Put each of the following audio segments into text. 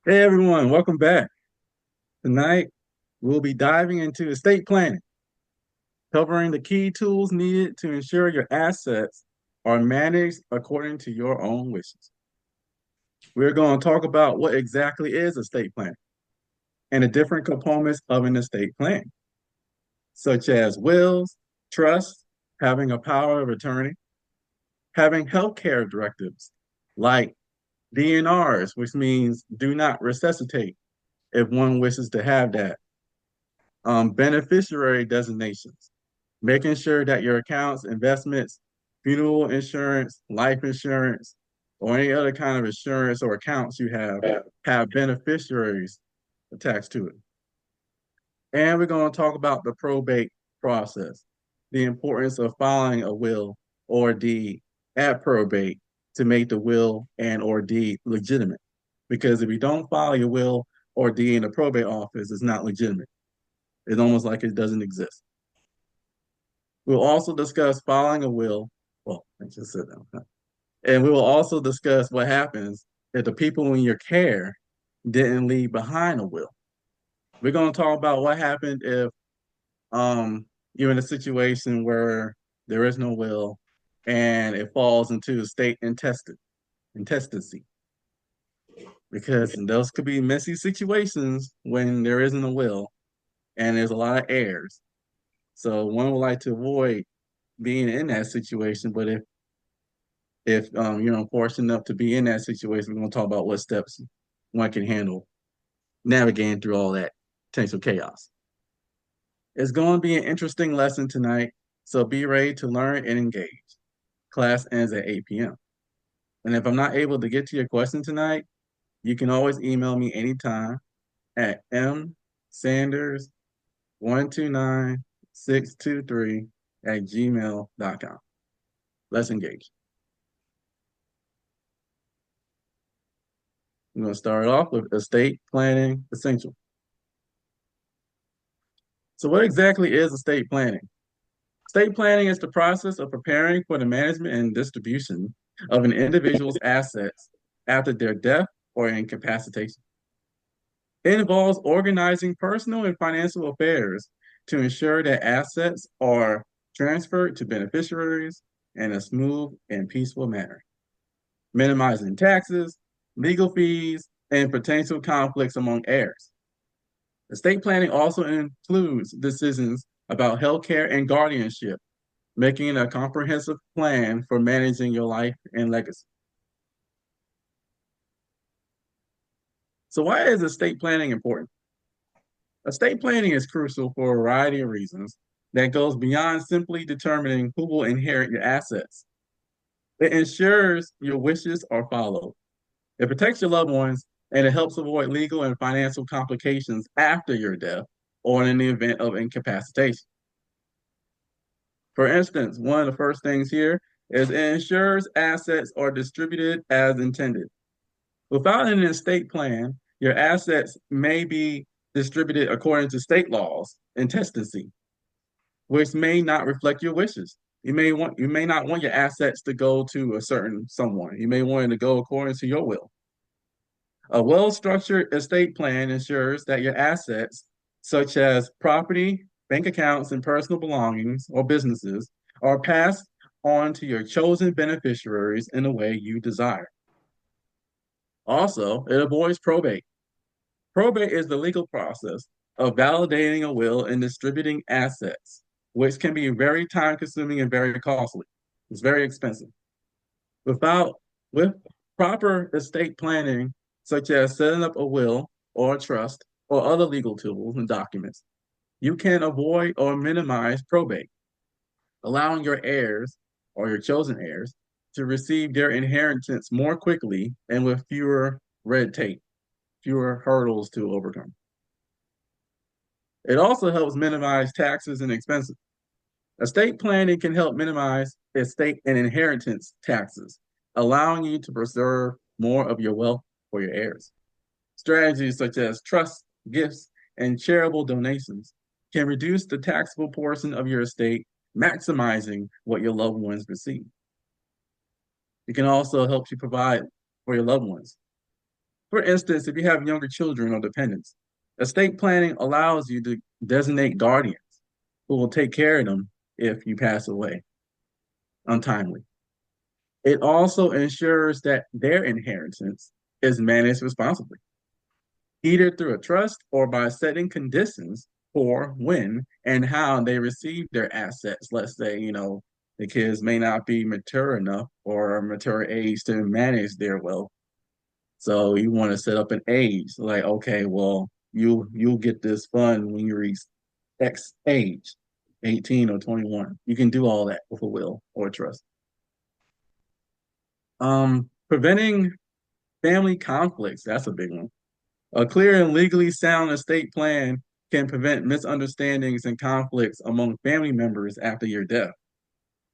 Hey everyone, welcome back. Tonight we'll be diving into estate planning, covering the key tools needed to ensure your assets are managed according to your own wishes. We're going to talk about what exactly is estate planning and the different components of an estate plan, such as wills, trusts, having a power of attorney, having healthcare directives like DNRs, which means do not resuscitate if one wishes to have that, beneficiary designations, making sure that your accounts, investments, funeral insurance, life insurance, or any other kind of insurance or accounts you have beneficiaries attached to it. And we're going to talk about the probate process, the importance of filing a will or deed at probate to make the will and or deed legitimate. Because if you don't file your will or deed in the probate office, it's not legitimate. It's almost like it doesn't exist. We'll also discuss filing a will. Well, I just said that. And we will also discuss what happens if the people in your care didn't leave behind a will. We're going to talk about what happened if you're in a situation where there is no will and it falls into state intestacy. Because those could be messy situations when there isn't a will and there's a lot of heirs. So one would like to avoid being in that situation, but if you're unfortunate enough to be in that situation, we're going to talk about what steps one can handle navigating through all that potential chaos. It's going to be an interesting lesson tonight, so be ready to learn and engage. Class ends at 8 p.m. And if I'm not able to get to your question tonight, you can always email me anytime at msanders129623@gmail.com. Let's engage. I'm going to start off with estate planning essential. So what exactly is estate planning? Estate planning is the process of preparing for the management and distribution of an individual's assets after their death or incapacitation. It involves organizing personal and financial affairs to ensure that assets are transferred to beneficiaries in a smooth and peaceful manner, minimizing taxes, legal fees, and potential conflicts among heirs. Estate planning also includes decisions about healthcare and guardianship, making a comprehensive plan for managing your life and legacy. So, why is estate planning important? Estate planning is crucial for a variety of reasons that goes beyond simply determining who will inherit your assets. It ensures your wishes are followed. It protects your loved ones and it helps avoid legal and financial complications after your death or in the event of incapacitation. For instance, one of the first things here is it ensures assets are distributed as intended. Without an estate plan, your assets may be distributed according to state laws and testacy, which may not reflect your wishes. You may not want your assets to go to a certain someone. You may want it to go according to your will. A well-structured estate plan ensures that your assets, such as property, bank accounts, and personal belongings or businesses, are passed on to your chosen beneficiaries in the way you desire. Also, it avoids probate. Probate is the legal process of validating a will and distributing assets, which can be very time consuming and very costly. It's very expensive. Without with proper estate planning, such as setting up a will or a trust or other legal tools and documents, you can avoid or minimize probate, allowing your heirs or your chosen heirs to receive their inheritance more quickly and with fewer red tape, fewer hurdles to overcome. It also helps minimize taxes and expenses. Estate planning can help minimize estate and inheritance taxes, allowing you to preserve more of your wealth for your heirs. Strategies such as trusts, gifts, and charitable donations can reduce the taxable portion of your estate, maximizing what your loved ones receive. It can also help you provide for your loved ones. For instance, if you have younger children or dependents, estate planning allows you to designate guardians who will take care of them if you pass away untimely. It also ensures that their inheritance is managed responsibly, either through a trust or by setting conditions for when and how they receive their assets. Let's say, the kids may not be mature enough or mature age to manage their wealth. So you want to set up an age, like, okay, well, you'll get this fund when you reach X age, 18 or 21. You can do all that with a will or a trust. Preventing family conflicts, that's a big one. A clear and legally sound estate plan can prevent misunderstandings and conflicts among family members after your death.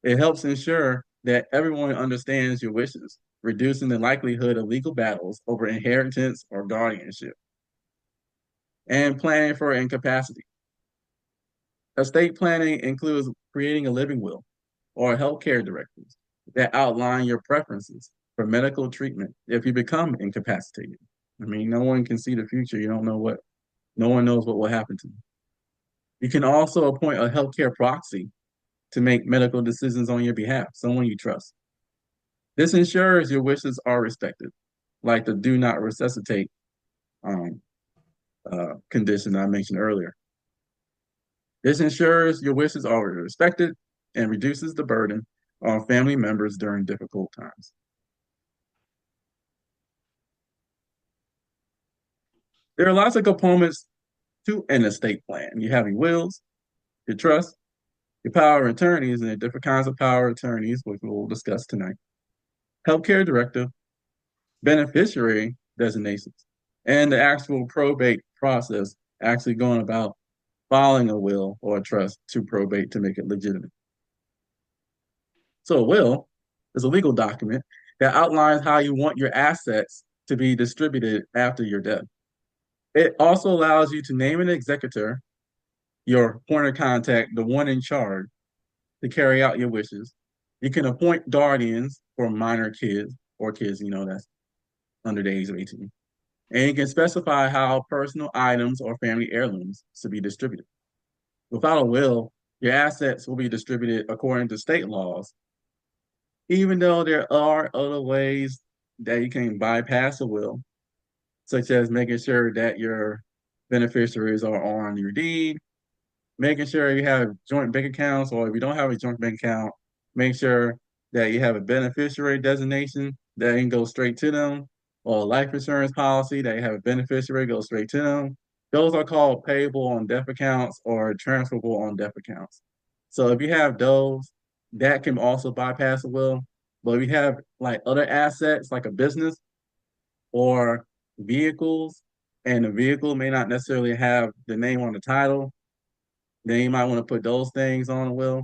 It helps ensure that everyone understands your wishes, reducing the likelihood of legal battles over inheritance or guardianship. And planning for incapacity. Estate planning includes creating a living will or healthcare directives that outline your preferences for medical treatment if you become incapacitated. I mean, no one can see the future. You don't know no one knows what will happen to you. You can also appoint a healthcare proxy to make medical decisions on your behalf, someone you trust. This ensures your wishes are respected, like the do not resuscitate um, condition I mentioned earlier. This ensures your wishes are respected and reduces the burden on family members during difficult times. There are lots of components to an estate plan. You have your wills, your trust, your power of attorneys, and the different kinds of power of attorneys, which we'll discuss tonight. Healthcare directive, beneficiary designations, and the actual probate process, actually going about filing a will or a trust to probate to make it legitimate. So a will is a legal document that outlines how you want your assets to be distributed after your death. It also allows you to name an executor, your point of contact, the one in charge, to carry out your wishes. You can appoint guardians for minor kids or kids, that's under the age of 18. And you can specify how personal items or family heirlooms should be distributed. Without a will, your assets will be distributed according to state laws, even though there are other ways that you can bypass a will, such as making sure that your beneficiaries are on your deed, making sure you have joint bank accounts, or if you don't have a joint bank account, make sure that you have a beneficiary designation that can go straight to them, or a life insurance policy that you have a beneficiary go straight to them. Those are called payable on death accounts or transferable on death accounts. So if you have those, that can also bypass a will. But if you have like other assets, like a business or vehicles, and the vehicle may not necessarily have the name on the title, then you might want to put those things on a will.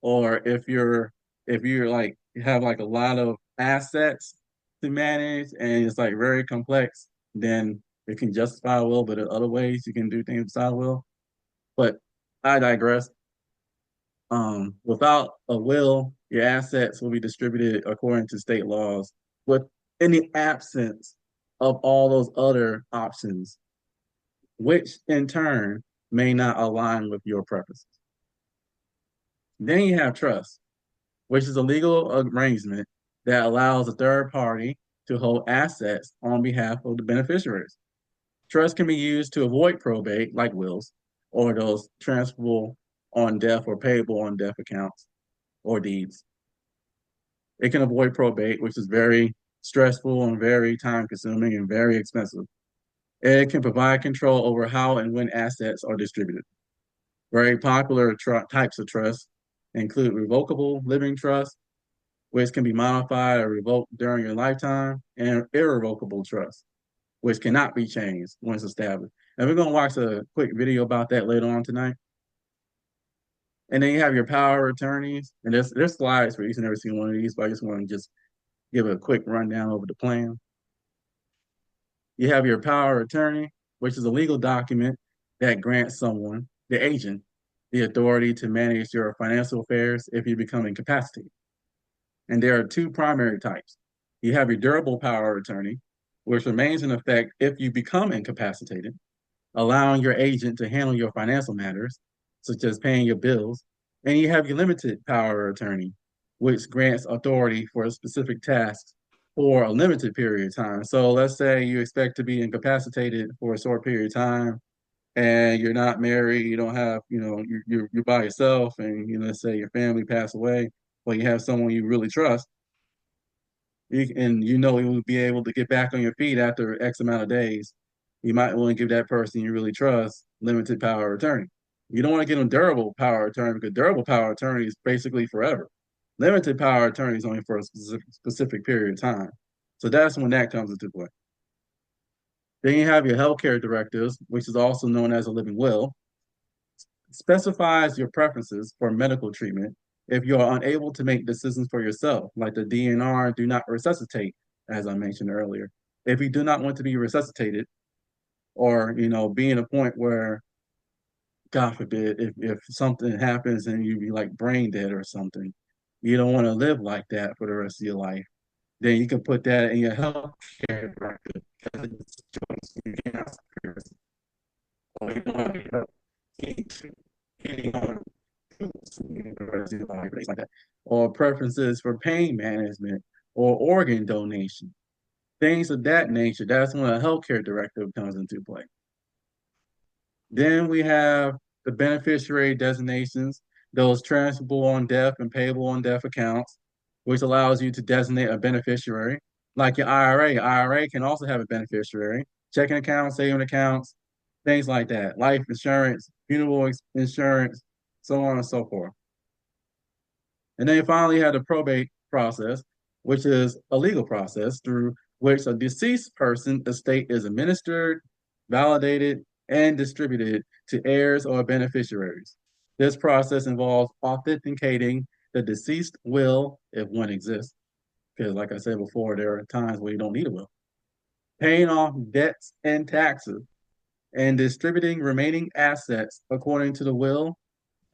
Or if you're like you have like a lot of assets to manage and it's like very complex, then it can justify a will, but in other ways you can do things beside a will. But I digress. Without a will, your assets will be distributed according to state laws, with in the absence of all those other options, which in turn may not align with your preferences. Then you have trust, which is a legal arrangement that allows a third party to hold assets on behalf of the beneficiaries. Trust can be used to avoid probate, like wills, or those transferable on death or payable on death accounts or deeds. It can avoid probate, which is very stressful and very time consuming and very expensive. It can provide control over how and when assets are distributed. Very popular types of trust include revocable living trust, which can be modified or revoked during your lifetime, and irrevocable trust, which cannot be changed once established. And we're going to watch a quick video about that later on tonight. And then you have your power of attorneys, and there's slides for each and every single one of these, but I just want to just give a quick rundown over the plan. You have your power of attorney, which is a legal document that grants someone, the agent, the authority to manage your financial affairs if you become incapacitated. And there are two primary types. You have your durable power of attorney, which remains in effect if you become incapacitated, allowing your agent to handle your financial matters, such as paying your bills. And you have your limited power of attorney, which grants authority for specific tasks for a limited period of time. So let's say you expect to be incapacitated for a short period of time and you're not married, you don't have, you're by yourself, and let's say your family passed away, but you have someone you really trust, and you will be able to get back on your feet after X amount of days. You might want to give that person you really trust limited power of attorney. You don't want to give them durable power of attorney because durable power of attorney is basically forever. Limited power of attorney is only for a specific period of time. So that's when that comes into play. Then you have your healthcare directives, which is also known as a living will, specifies your preferences for medical treatment if you are unable to make decisions for yourself, like the DNR, do not resuscitate, as I mentioned earlier. If you do not want to be resuscitated, or be in a point where, God forbid, if something happens and you be like brain dead or something, you don't want to live like that for the rest of your life, then you can put that in your health care record because it's a choice. You cannot sacrifice, or you don't want to getting on university life, things like that, or preferences for pain management or organ donation, things of that nature. That's when a healthcare directive comes into play. Then we have the beneficiary designations, those transferable on death and payable on death accounts, which allows you to designate a beneficiary. Like your IRA, IRA can also have a beneficiary, checking accounts, saving accounts, things like that, life insurance, funeral insurance, so on and so forth. And then finally, you have the probate process, which is a legal process through which a deceased person estate is administered, validated, and distributed to heirs or beneficiaries. This process involves authenticating the deceased will, if one exists, because like I said before, there are times where you don't need a will, paying off debts and taxes, and distributing remaining assets according to the will,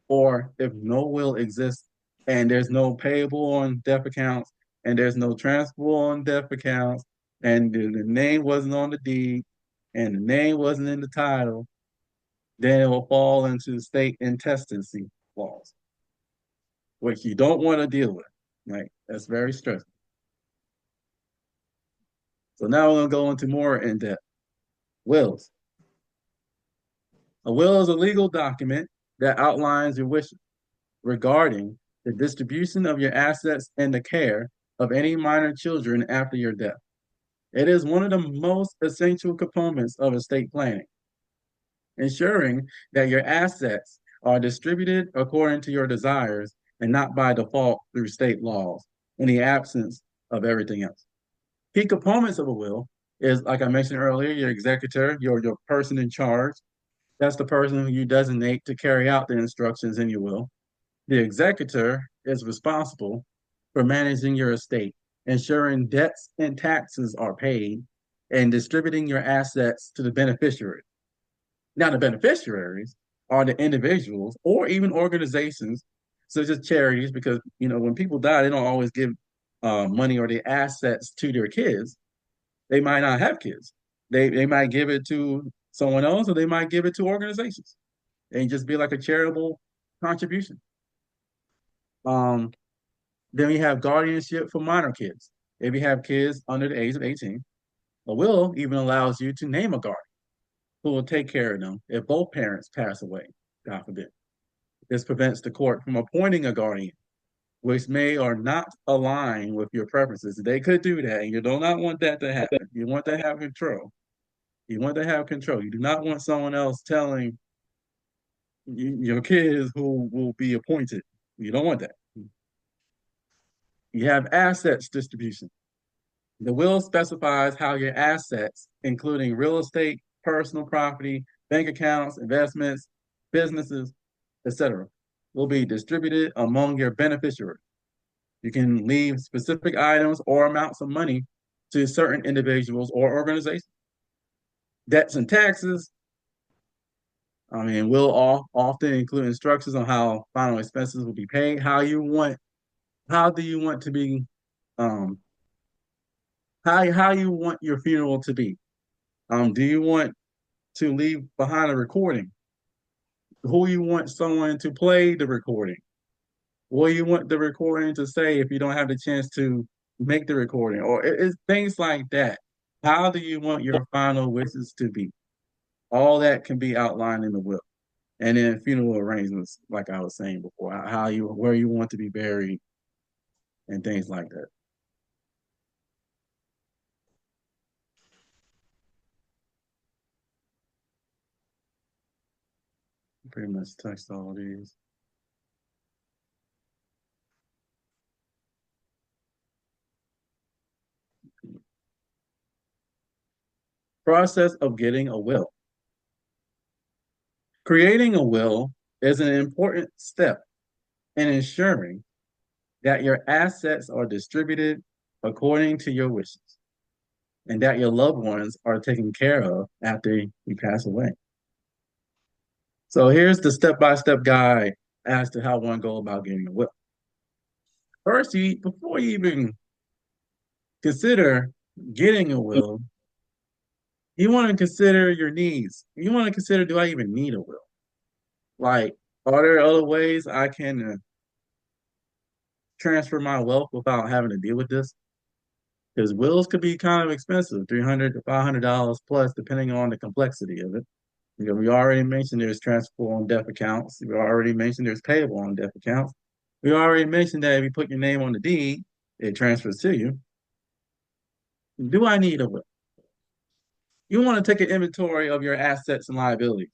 or if no will exists and there's no payable on death accounts and there's no transferable on death accounts and the name wasn't on the deed and the name wasn't in the title, then it will fall into state intestacy laws, which you don't want to deal with. Right? That's very stressful. So now we're going to go into more in depth. Wills. A will is a legal document that outlines your wishes regarding the distribution of your assets and the care of any minor children after your death. It is one of the most essential components of estate planning, ensuring that your assets are distributed according to your desires and not by default through state laws in the absence of everything else. Key components of a will is, like I mentioned earlier, your executor, your person in charge. That's the person who you designate to carry out the instructions in your will. The executor is responsible for managing your estate, ensuring debts and taxes are paid, and distributing your assets to the beneficiary. Now, the beneficiaries are the individuals or even organizations, such as charities, because when people die, they don't always give money or the assets to their kids. They might not have kids. They might give it to someone else, or they might give it to organizations, and just be like a charitable contribution. Um, then we have guardianship for minor kids. If you have kids under the age of 18, a will even allows you to name a guardian who will take care of them if both parents pass away, God forbid. This prevents the court from appointing a guardian, which may or not align with your preferences. They could do that, and you do not want that to happen. You want to have control. You want to have control. You do not want someone else telling your kids who will be appointed. You don't want that. You have assets distribution. The will specifies how your assets, including real estate, personal property, bank accounts, investments, businesses, etc., will be distributed among your beneficiaries. You can leave specific items or amounts of money to certain individuals or organizations. Debts and taxes, I mean, will often include instructions on how final expenses will be paid, how do you want to be um, how you want your funeral to be. Do you want to leave behind a recording? Who you want someone to play the recording? What you want the recording to say if you don't have the chance to make the recording? Or it's things like that. How do you want your final wishes to be? All that can be outlined in the will. And then funeral arrangements, like I was saying before, how you where you want to be buried and things like that. Pretty much touched all of these. Process of getting a will. Creating a will is an important step in ensuring that your assets are distributed according to your wishes and that your loved ones are taken care of after you pass away. So here's the step-by-step guide as to how one go about getting a will. First, before you even consider getting a will, you want to consider your needs. You want to consider, do I even need a will? Like, are there other ways I can transfer my wealth without having to deal with this? Because wills could be kind of expensive, $300 to $500 plus, depending on the complexity of it. You know, we already mentioned there's transferable on death accounts. We already mentioned there's payable on death accounts. We already mentioned that if you put your name on the deed, it transfers to you. Do I need a will? You want to take an inventory of your assets and liabilities,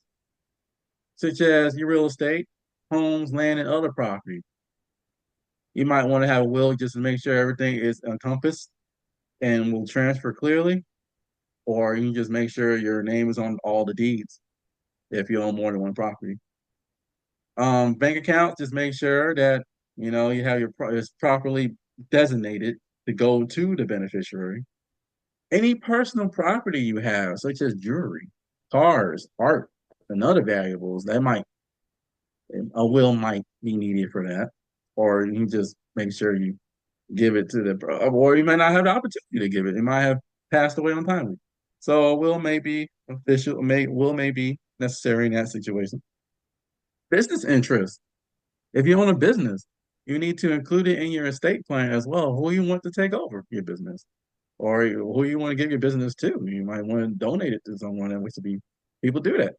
such as your real estate, homes, land, and other property. You might want to have a will just to make sure everything is encompassed and will transfer clearly, or you can just make sure your name is on all the deeds if you own more than one property. Bank accounts, just make sure that you have it's properly designated to go to the beneficiary. Any personal property you have, such as jewelry, cars, art, and other valuables, that might a will might be needed for that, or you can just make sure you give it to or you may not have the opportunity to give it. It might have passed away untimely. So a will may be will may be necessary in that situation. Business interest. If you own a business, you need to include it in your estate plan as well. Who you want to take over your business, or who you want to give your business to. You might want to donate it to someone, and which to be people do that.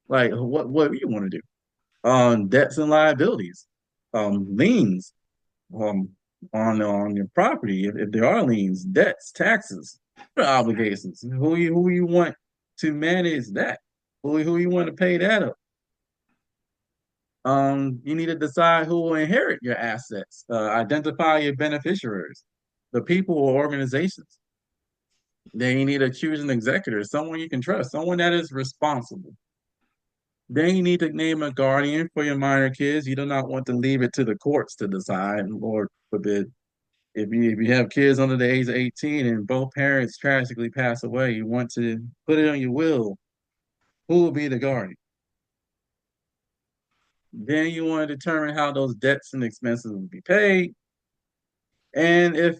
Like what do you want to do? Debts and liabilities, liens, um, on your property. If there are liens, debts, taxes, obligations. Who you want to manage that? Who you want to pay that up? You need to decide who will inherit your assets. Identify your beneficiaries, the people or organizations. Then you need to choose an executor, someone you can trust, someone that is responsible. Then you need to name a guardian for your minor kids. You do not want to leave it to the courts to decide. Lord forbid, if you have kids under the age of 18 and both parents tragically pass away, you want to put it on your will. Who will be the guardian? Then you want to determine how those debts and expenses will be paid. And if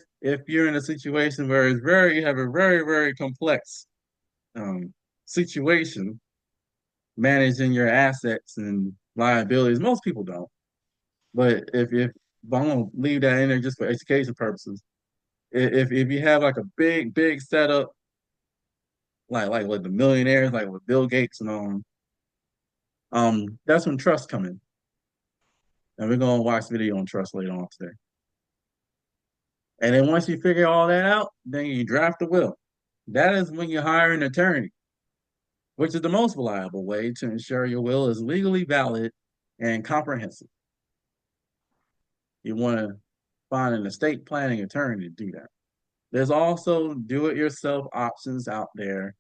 you're in a situation where you have a very complex um, situation managing your assets and liabilities, most people don't. But if I'm gonna leave that in there just for education purposes. If you have like a big setup, like with the millionaires, like with Bill Gates and that's when trust come in. And we're gonna watch video on trust later on today. And then once you figure all that out, then you draft the will. That is when you hire an attorney, which is the most reliable way to ensure your will is legally valid and comprehensive. You want to find an estate planning attorney to do that. There's also do-it-yourself options out there.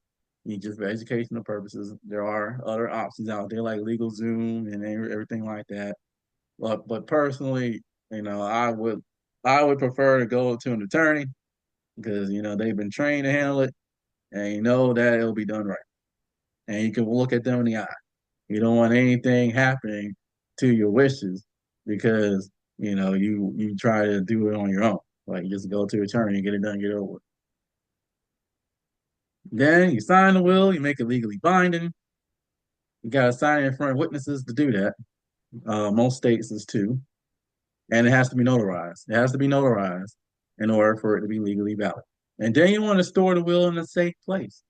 You just for educational purposes. There are other options out there like LegalZoom and everything like that. But personally, I would prefer to go to an attorney because they've been trained to handle it, and you know that it'll be done right. And you can look at them in the eye. You don't want anything happening to your wishes because you try to do it on your own. Like just go to an attorney and get it done, get it over with. Then you sign the will, you make it legally binding. You got to sign it in front of witnesses to do that. Most states is two. And it has to be notarized. It has to be notarized in order for it to be legally valid. And then you want to store the will in a safe place.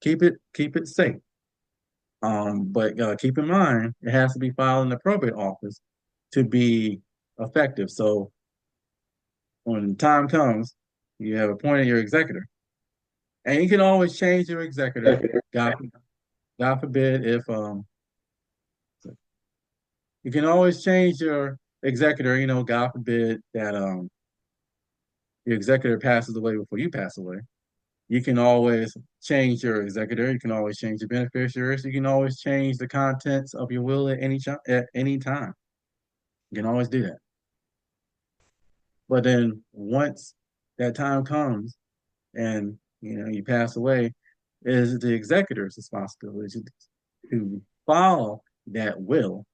Keep it safe. But keep in mind, it has to be filed in the probate office to be effective. So when the time comes, you have appointed your executor, and you can always change your executor. God, God forbid if you can always change your executor. You know, God forbid that your executor passes away before you pass away. You can always change your executor. You can always change the beneficiaries. You can always change the contents of your will at any time. You can always do that. But then once that time comes and you pass away, it is the executor's responsibility to file that will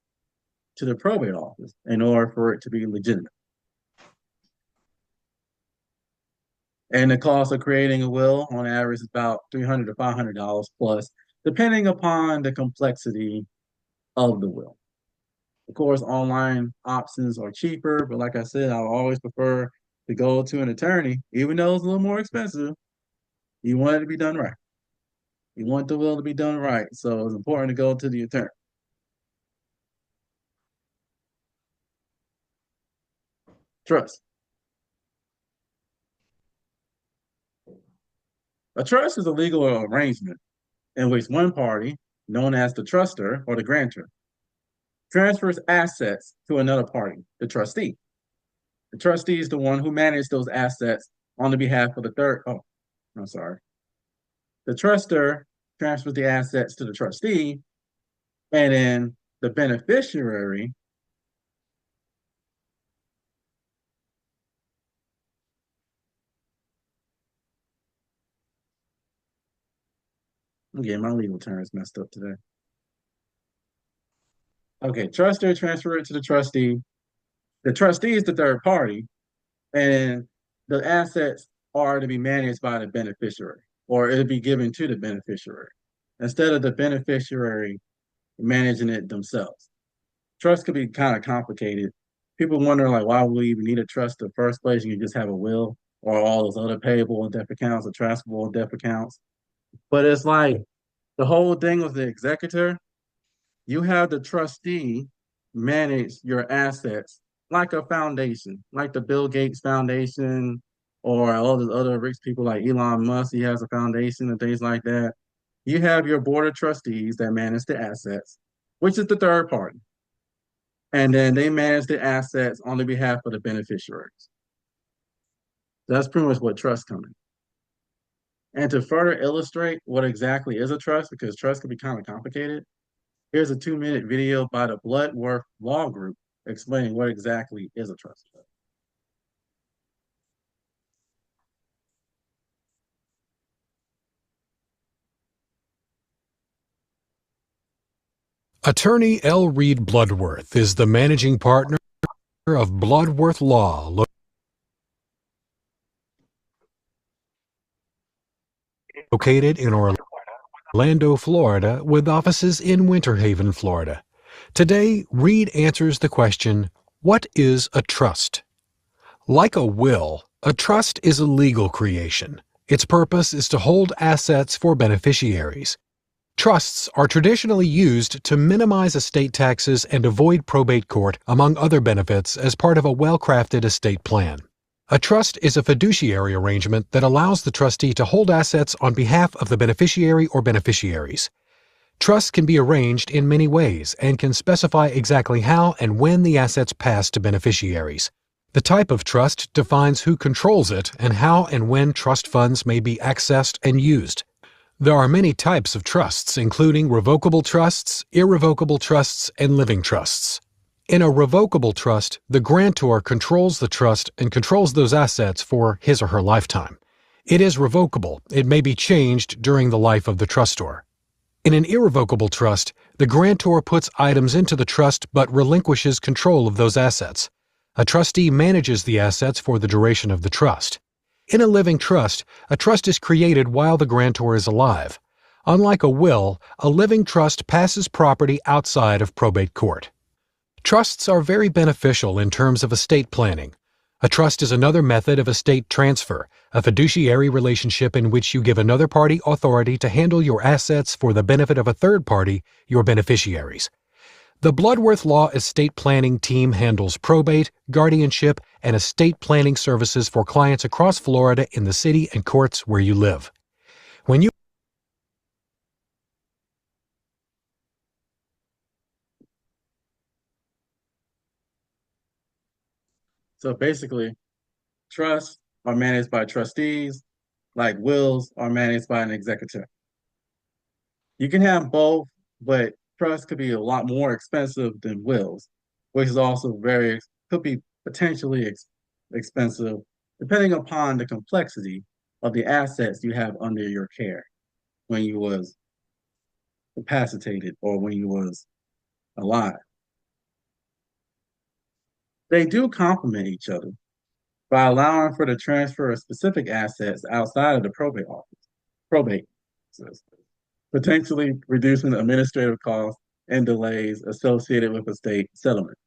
to the probate office in order for it to be legitimate. And the cost of creating a will on average is about $300 to $500 plus, depending upon the complexity of the will. Of course, online options are cheaper, but like I said, I always prefer to go to an attorney, even though it's a little more expensive. You want it to be done right. You want the will to be done right, so it's important to go to the attorney. Trust. A trust is a legal arrangement in which one party, known as the trustor or the grantor, transfers assets to another party, the trustee. The trustee is the one who manages those assets on the behalf of the third. Oh, I'm sorry. The trustor transfers the assets to the trustee, and then the beneficiary. I'm getting my legal terms messed up today. Okay, trustor transfer it to the trustee. The trustee is the third party, and the assets are to be managed by the beneficiary, or it'll be given to the beneficiary instead of the beneficiary managing it themselves. Trust could be kind of complicated. People wonder like why would we even need a trust in the first place? You can just have a will or all those other payable and deaf accounts or transferable and deaf accounts. But it's like the whole thing with the executor, you have the trustee manage your assets like a foundation, like the Bill Gates Foundation or all the other rich people like Elon Musk. He has a foundation and things like that. You have your board of trustees that manage the assets, which is the third party. And then they manage the assets on the behalf of the beneficiaries. That's pretty much what trust comes in. And to further illustrate what exactly is a trust, because trust can be kind of complicated, here's a 2-minute video by the Bloodworth Law Group explaining what exactly is a trust. Attorney L. Reed Bloodworth is the managing partner of Bloodworth Law, located in Orlando, Florida, with offices in Winter Haven, Florida. Today, Reed answers the question, what is a trust? Like a will, a trust is a legal creation. Its purpose is to hold assets for beneficiaries. Trusts are traditionally used to minimize estate taxes and avoid probate court, among other benefits, as part of a well-crafted estate plan. A trust is a fiduciary arrangement that allows the trustee to hold assets on behalf of the beneficiary or beneficiaries. Trusts can be arranged in many ways and can specify exactly how and when the assets pass to beneficiaries. The type of trust defines who controls it and how and when trust funds may be accessed and used. There are many types of trusts, including revocable trusts, irrevocable trusts, and living trusts. In a revocable trust, the grantor controls the trust and controls those assets for his or her lifetime. It is revocable. It may be changed during the life of the trustor. In an irrevocable trust, the grantor puts items into the trust but relinquishes control of those assets. A trustee manages the assets for the duration of the trust. In a living trust, a trust is created while the grantor is alive. Unlike a will, a living trust passes property outside of probate court. Trusts are very beneficial in terms of estate planning. A trust is another method of estate transfer, a fiduciary relationship in which you give another party authority to handle your assets for the benefit of a third party, your beneficiaries. The Bloodworth Law estate planning team handles probate, guardianship, and estate planning services for clients across Florida in the city and courts where you live. When you So basically, trusts are managed by trustees, like wills are managed by an executor. You can have both, but trusts could be a lot more expensive than wills, which is also could be potentially expensive, depending upon the complexity of the assets you have under your care when you was capacitated or when you was alive. They do complement each other by allowing for the transfer of specific assets outside of the probate system, potentially reducing administrative costs and delays associated with estate settlement.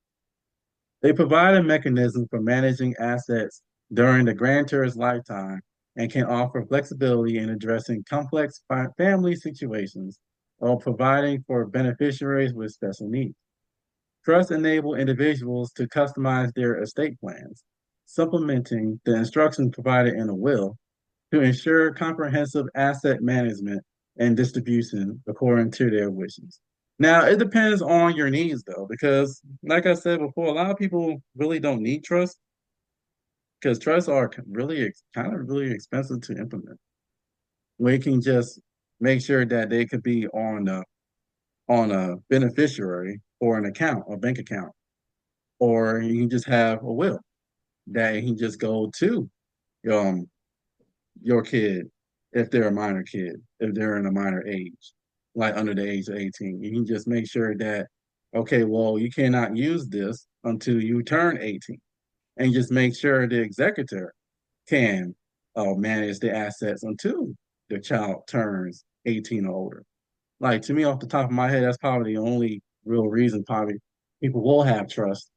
They provide a mechanism for managing assets during the grantor's lifetime and can offer flexibility in addressing complex family situations or providing for beneficiaries with special needs. Trusts enable individuals to customize their estate plans, supplementing the instructions provided in a will to ensure comprehensive asset management and distribution according to their wishes. Now, it depends on your needs, though, because, like I said before, a lot of people really don't need trust because trusts are kind of really expensive to implement. We can just make sure that they could be on a beneficiary or an account or bank account, or you can just have a will that you can just go to um your kid if they're a minor kid, if they're in a minor age, like under the age of 18. You can just make sure that, okay, well, you cannot use this until you turn 18. And just make sure the executor can manage the assets until the child turns 18 or older. Like to me, off the top of my head, that's probably the only real reason probably people will have trust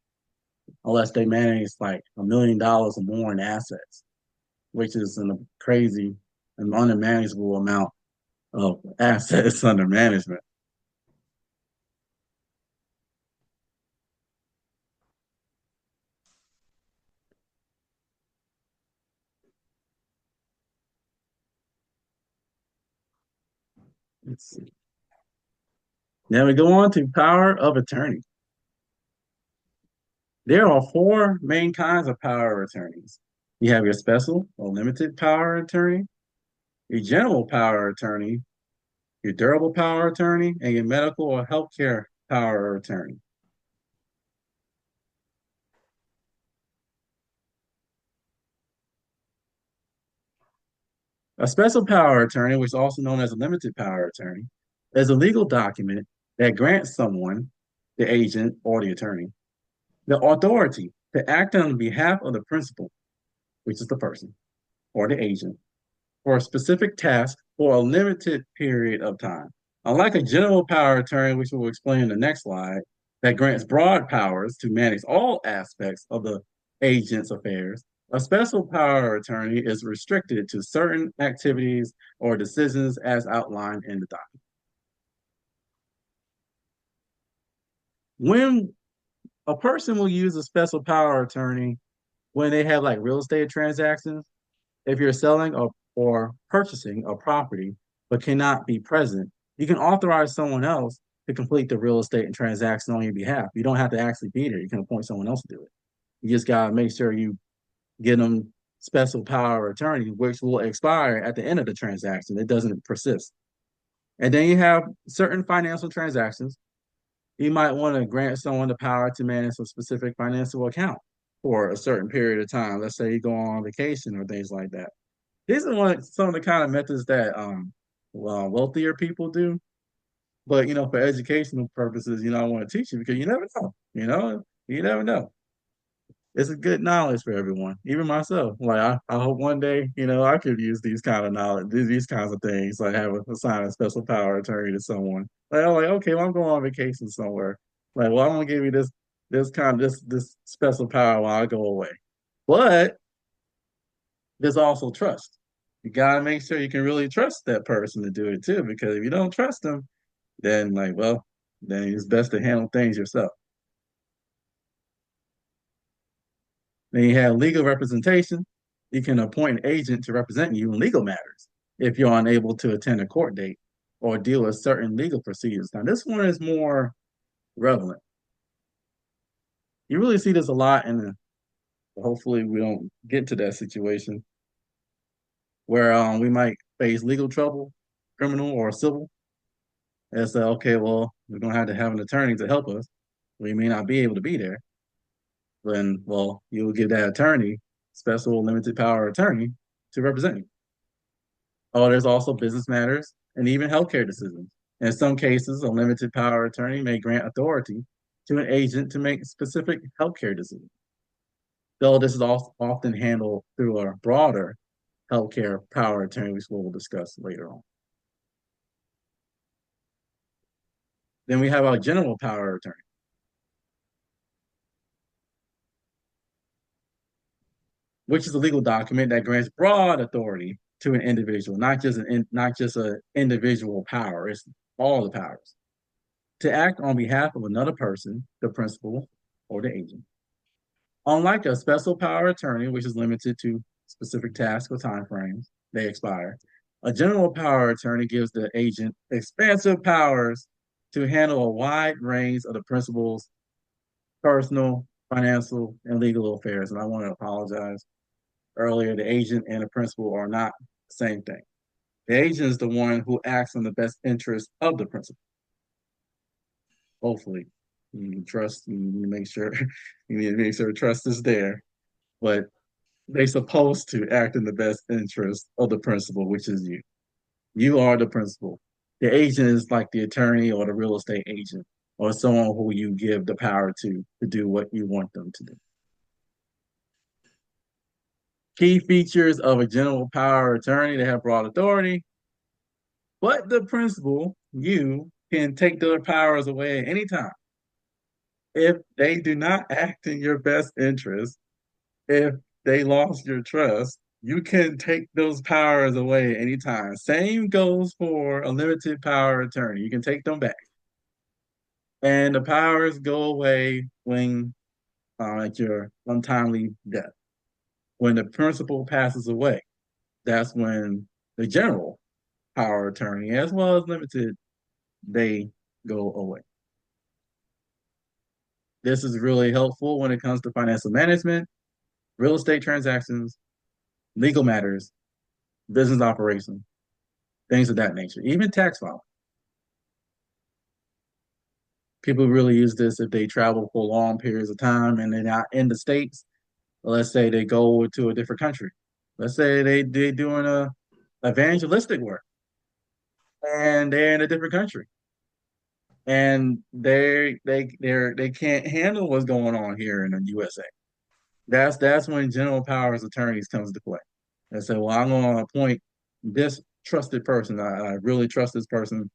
unless they manage like $1 million or more in assets, which is a crazy and unmanageable amount of assets under management. Let's see. Now we go on to power of attorney. There are four main kinds of power of attorneys. You have your special or limited power of attorney, your general power of attorney, your durable power of attorney, and your medical or healthcare power of attorney. A special power of attorney, which is also known as a limited power of attorney, is a legal document that grants someone, the agent or the attorney, the authority to act on behalf of the principal, which is the person, or the agent, for a specific task for a limited period of time. Unlike a general power of attorney, which we'll explain in the next slide, that grants broad powers to manage all aspects of the agent's affairs, a special power of attorney is restricted to certain activities or decisions as outlined in the document. When a person will use a special power of attorney when they have like real estate transactions, if you're selling or purchasing a property but cannot be present, you can authorize someone else to complete the real estate and transaction on your behalf. You don't have to actually be there. You can appoint someone else to do it. You just gotta make sure you get them special power of attorney, which will expire at the end of the transaction. It doesn't persist. And then you have certain financial transactions. You might want to grant someone the power to manage a specific financial account for a certain period of time. Let's say you go on vacation or things like that. These are some of the kind of methods that wealthier people do. But for educational purposes, I want to teach you because you never know. You never know. It's a good knowledge for everyone, even myself. Like I hope one day, I could use these kind of knowledge, these kinds of things, like have assign a special power attorney to someone. Like I'm like, okay, well, I'm going on vacation somewhere. Like, well, I'm gonna give you this special power while I go away. But there's also trust. You gotta make sure you can really trust that person to do it too, because if you don't trust them, then then it's best to handle things yourself. Then you have legal representation. You can appoint an agent to represent you in legal matters if you're unable to attend a court date or deal with certain legal procedures. Now, this one is more relevant. You really see this a lot, and hopefully, we don't get to that situation where we might face legal trouble, criminal or civil. And say, okay, well, we're going to have an attorney to help us. We may not be able to be there. Then, well, you will give that attorney special limited power attorney to represent you. Oh, there's also business matters and even healthcare decisions. In some cases, a limited power attorney may grant authority to an agent to make specific healthcare decisions, though this is often handled through a broader healthcare power attorney, which we'll discuss later on. Then we have our general power attorney, which is a legal document that grants broad authority to an individual, not just an individual power. It's all the powers to act on behalf of another person, the principal or the agent. Unlike a special power attorney, which is limited to specific tasks or timeframes, they expire. A general power attorney gives the agent expansive powers to handle a wide range of the principal's personal, financial, and legal affairs. And I want to apologize earlier, the agent and the principal are not the same thing. The agent is the one who acts in the best interest of the principal. Hopefully, you trust. You need to make sure you need to make sure trust is there. But they're supposed to act in the best interest of the principal, which is you. You are the principal. The agent is like the attorney or the real estate agent or someone who you give the power to do what you want them to do. Key features of a general power attorney: they have broad authority, but the principal, you, can take their powers away at any time. If they do not act in your best interest, if they lost your trust, you can take those powers away anytime. Same goes for a limited power attorney. You can take them back. And the powers go away when at your untimely death. When the principal passes away, that's when the general power attorney, as well as limited, they go away. This is really helpful when it comes to financial management, real estate transactions, legal matters, business operations, things of that nature, even tax filing. People really use this if they travel for long periods of time and they're not in the States. Let's say they go to a different country. Let's say they're doing a evangelistic work and they're in a different country and they can't handle what's going on here in the USA. That's when general powers attorneys comes to play. And say, well, I'm going to appoint this trusted person. I really trust this person.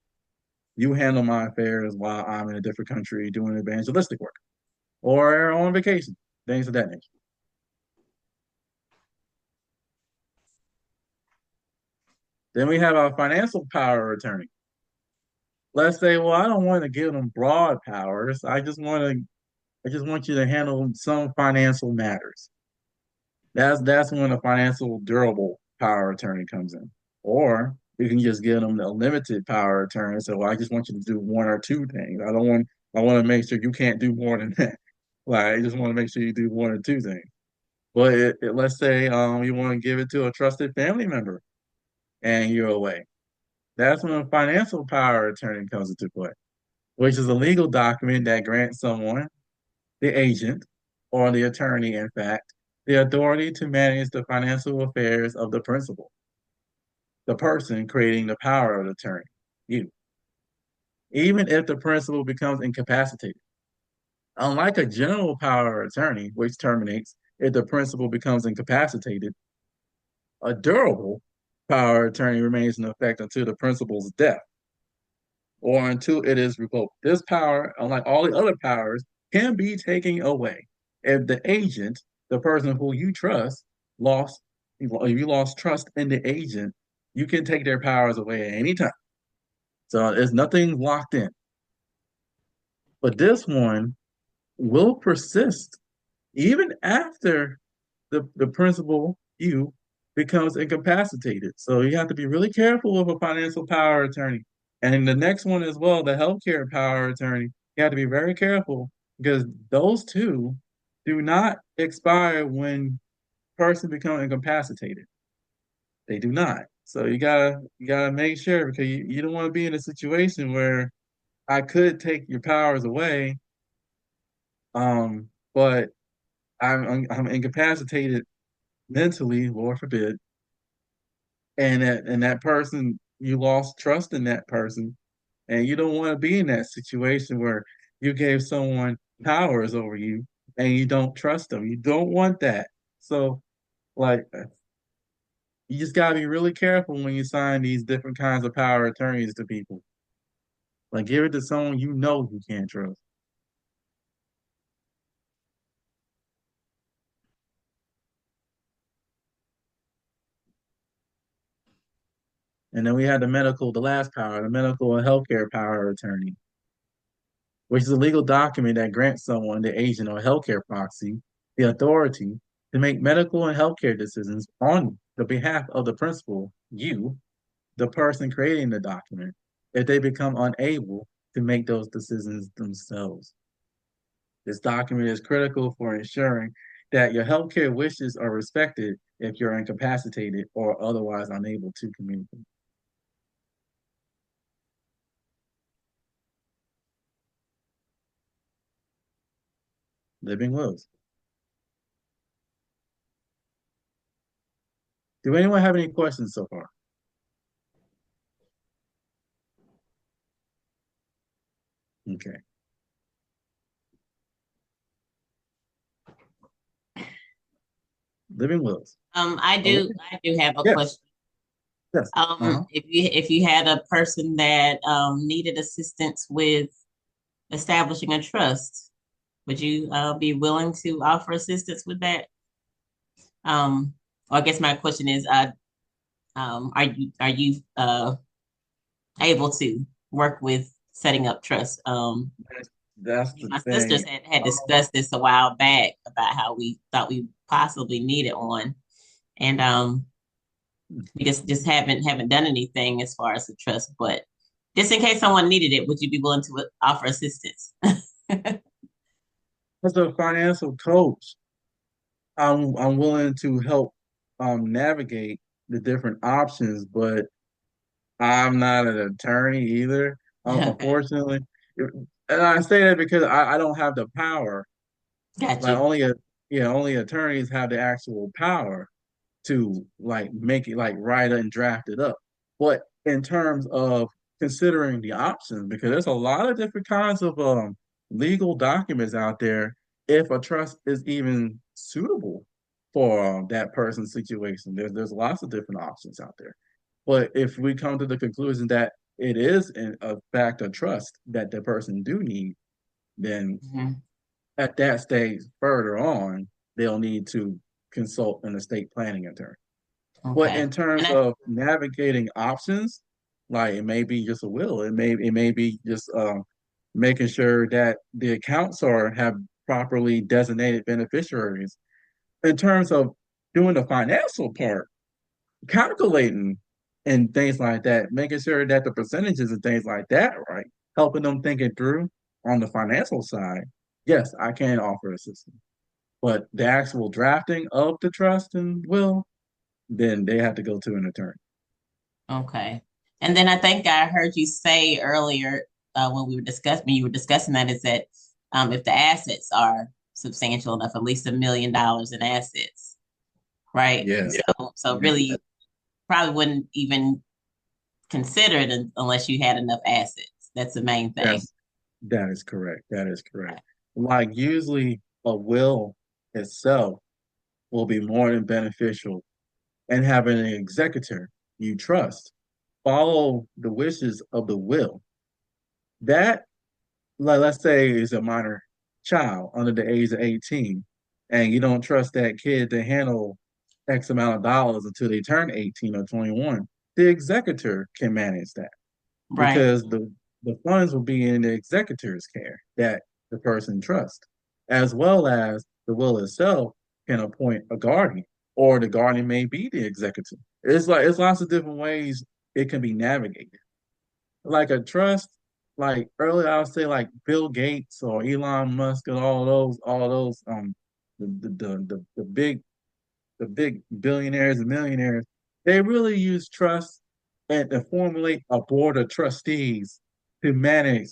You handle my affairs while I'm in a different country doing evangelistic work or on vacation, things of that nature. Then we have our financial power attorney. Let's say, well, I don't want to give them broad powers. I just want you to handle some financial matters. That's when a financial durable power attorney comes in. Or you can just give them a limited power attorney and say, well, I just want you to do one or two things. I want to make sure you can't do more than that. Like I just want to make sure you do one or two things. But let's say you want to give it to a trusted family member and you're away. That's when a financial power attorney comes into play, which is a legal document that grants someone, the agent or the attorney, in fact, the authority to manage the financial affairs of the principal, the person creating the power of attorney, you, even if the principal becomes incapacitated. Unlike a general power of attorney, which terminates if the principal becomes incapacitated, a durable power of attorney remains in effect until the principal's death or until it is revoked. This power, unlike all the other powers, can be taken away if the agent, the person who you trust, lost. If you lost trust in the agent, you can take their powers away at any time. So there's nothing locked in. But this one will persist even after the principal, you, becomes incapacitated. So you have to be really careful with a financial power attorney. And the next one as well, the healthcare power attorney, you have to be very careful because those two do not expire when person becomes incapacitated. They do not. So you gotta make sure because you don't want to be in a situation where I could take your powers away, but I'm incapacitated mentally, Lord forbid, and that person you lost trust in that person, and you don't want to be in that situation where you gave someone powers over you and you don't trust them. You don't want that. So like you just gotta be really careful when you sign these different kinds of power attorneys to people. Like give it to someone you can't trust. And then we had the last power, the medical and healthcare power of attorney, which is a legal document that grants someone, the agent or healthcare proxy, the authority to make medical and healthcare decisions on the behalf of the principal, you, the person creating the document, if they become unable to make those decisions themselves. This document is critical for ensuring that your healthcare wishes are respected if you're incapacitated or otherwise unable to communicate. Living wills. Do anyone have any questions so far? Okay. Living wills. I Oh, do I do have a yes. question. Yes. Uh-huh. If you had a person that needed assistance with establishing a trust, would you be willing to offer assistance with that? Or I guess my question is, are you able to work with setting up trust? That's the My sisters thing. had discussed this a while back about how we thought we possibly needed one, and we just haven't done anything as far as the trust. But just in case someone needed it, would you be willing to offer assistance? As a financial coach, I'm willing to help navigate the different options, but I'm not an attorney either, Okay, unfortunately. And I say that because I don't have the power. got Like you. only attorneys have the actual power to like make it like write it and draft it up. But in terms of considering the options, because there's a lot of different kinds of legal documents out there, if a trust is even suitable for that person's situation, there's lots of different options out there. But if we come to the conclusion that it is in a fact a trust that the person do need, then Mhm. at that stage further on, they'll need to consult an estate planning attorney. But Okay, in terms and I of navigating options, like it may be just a will, it may be just making sure that the accounts are have properly designated beneficiaries. In terms of doing the financial part, calculating and things like that, making sure that the percentages and things like that are right, helping them think it through on the financial side. Yes, I can offer assistance, but the actual drafting of the trust and will, then they have to go to an attorney. okay, and then I think I heard you say earlier when you were discussing that is that if the assets are substantial enough, at least $1 million in assets, right? Yes. So really, probably wouldn't even consider it unless you had enough assets. That's the main thing. That's that is correct. That is correct. Like usually a will itself will be more than beneficial, and having an executor you trust follow the wishes of the will. That, like, let's say, is a minor child under the age of 18, and you don't trust that kid to handle X amount of dollars until they turn 18 or 21. The executor can manage that Right. because the funds will be in the executor's care that the person trusts, as well as the will itself can appoint a guardian, or the guardian may be the executor. It's lots of different ways it can be navigated. Like a trust, like earlier I would say like Bill Gates or Elon Musk and all those the big billionaires and millionaires, they really use trust and to formulate a board of trustees to manage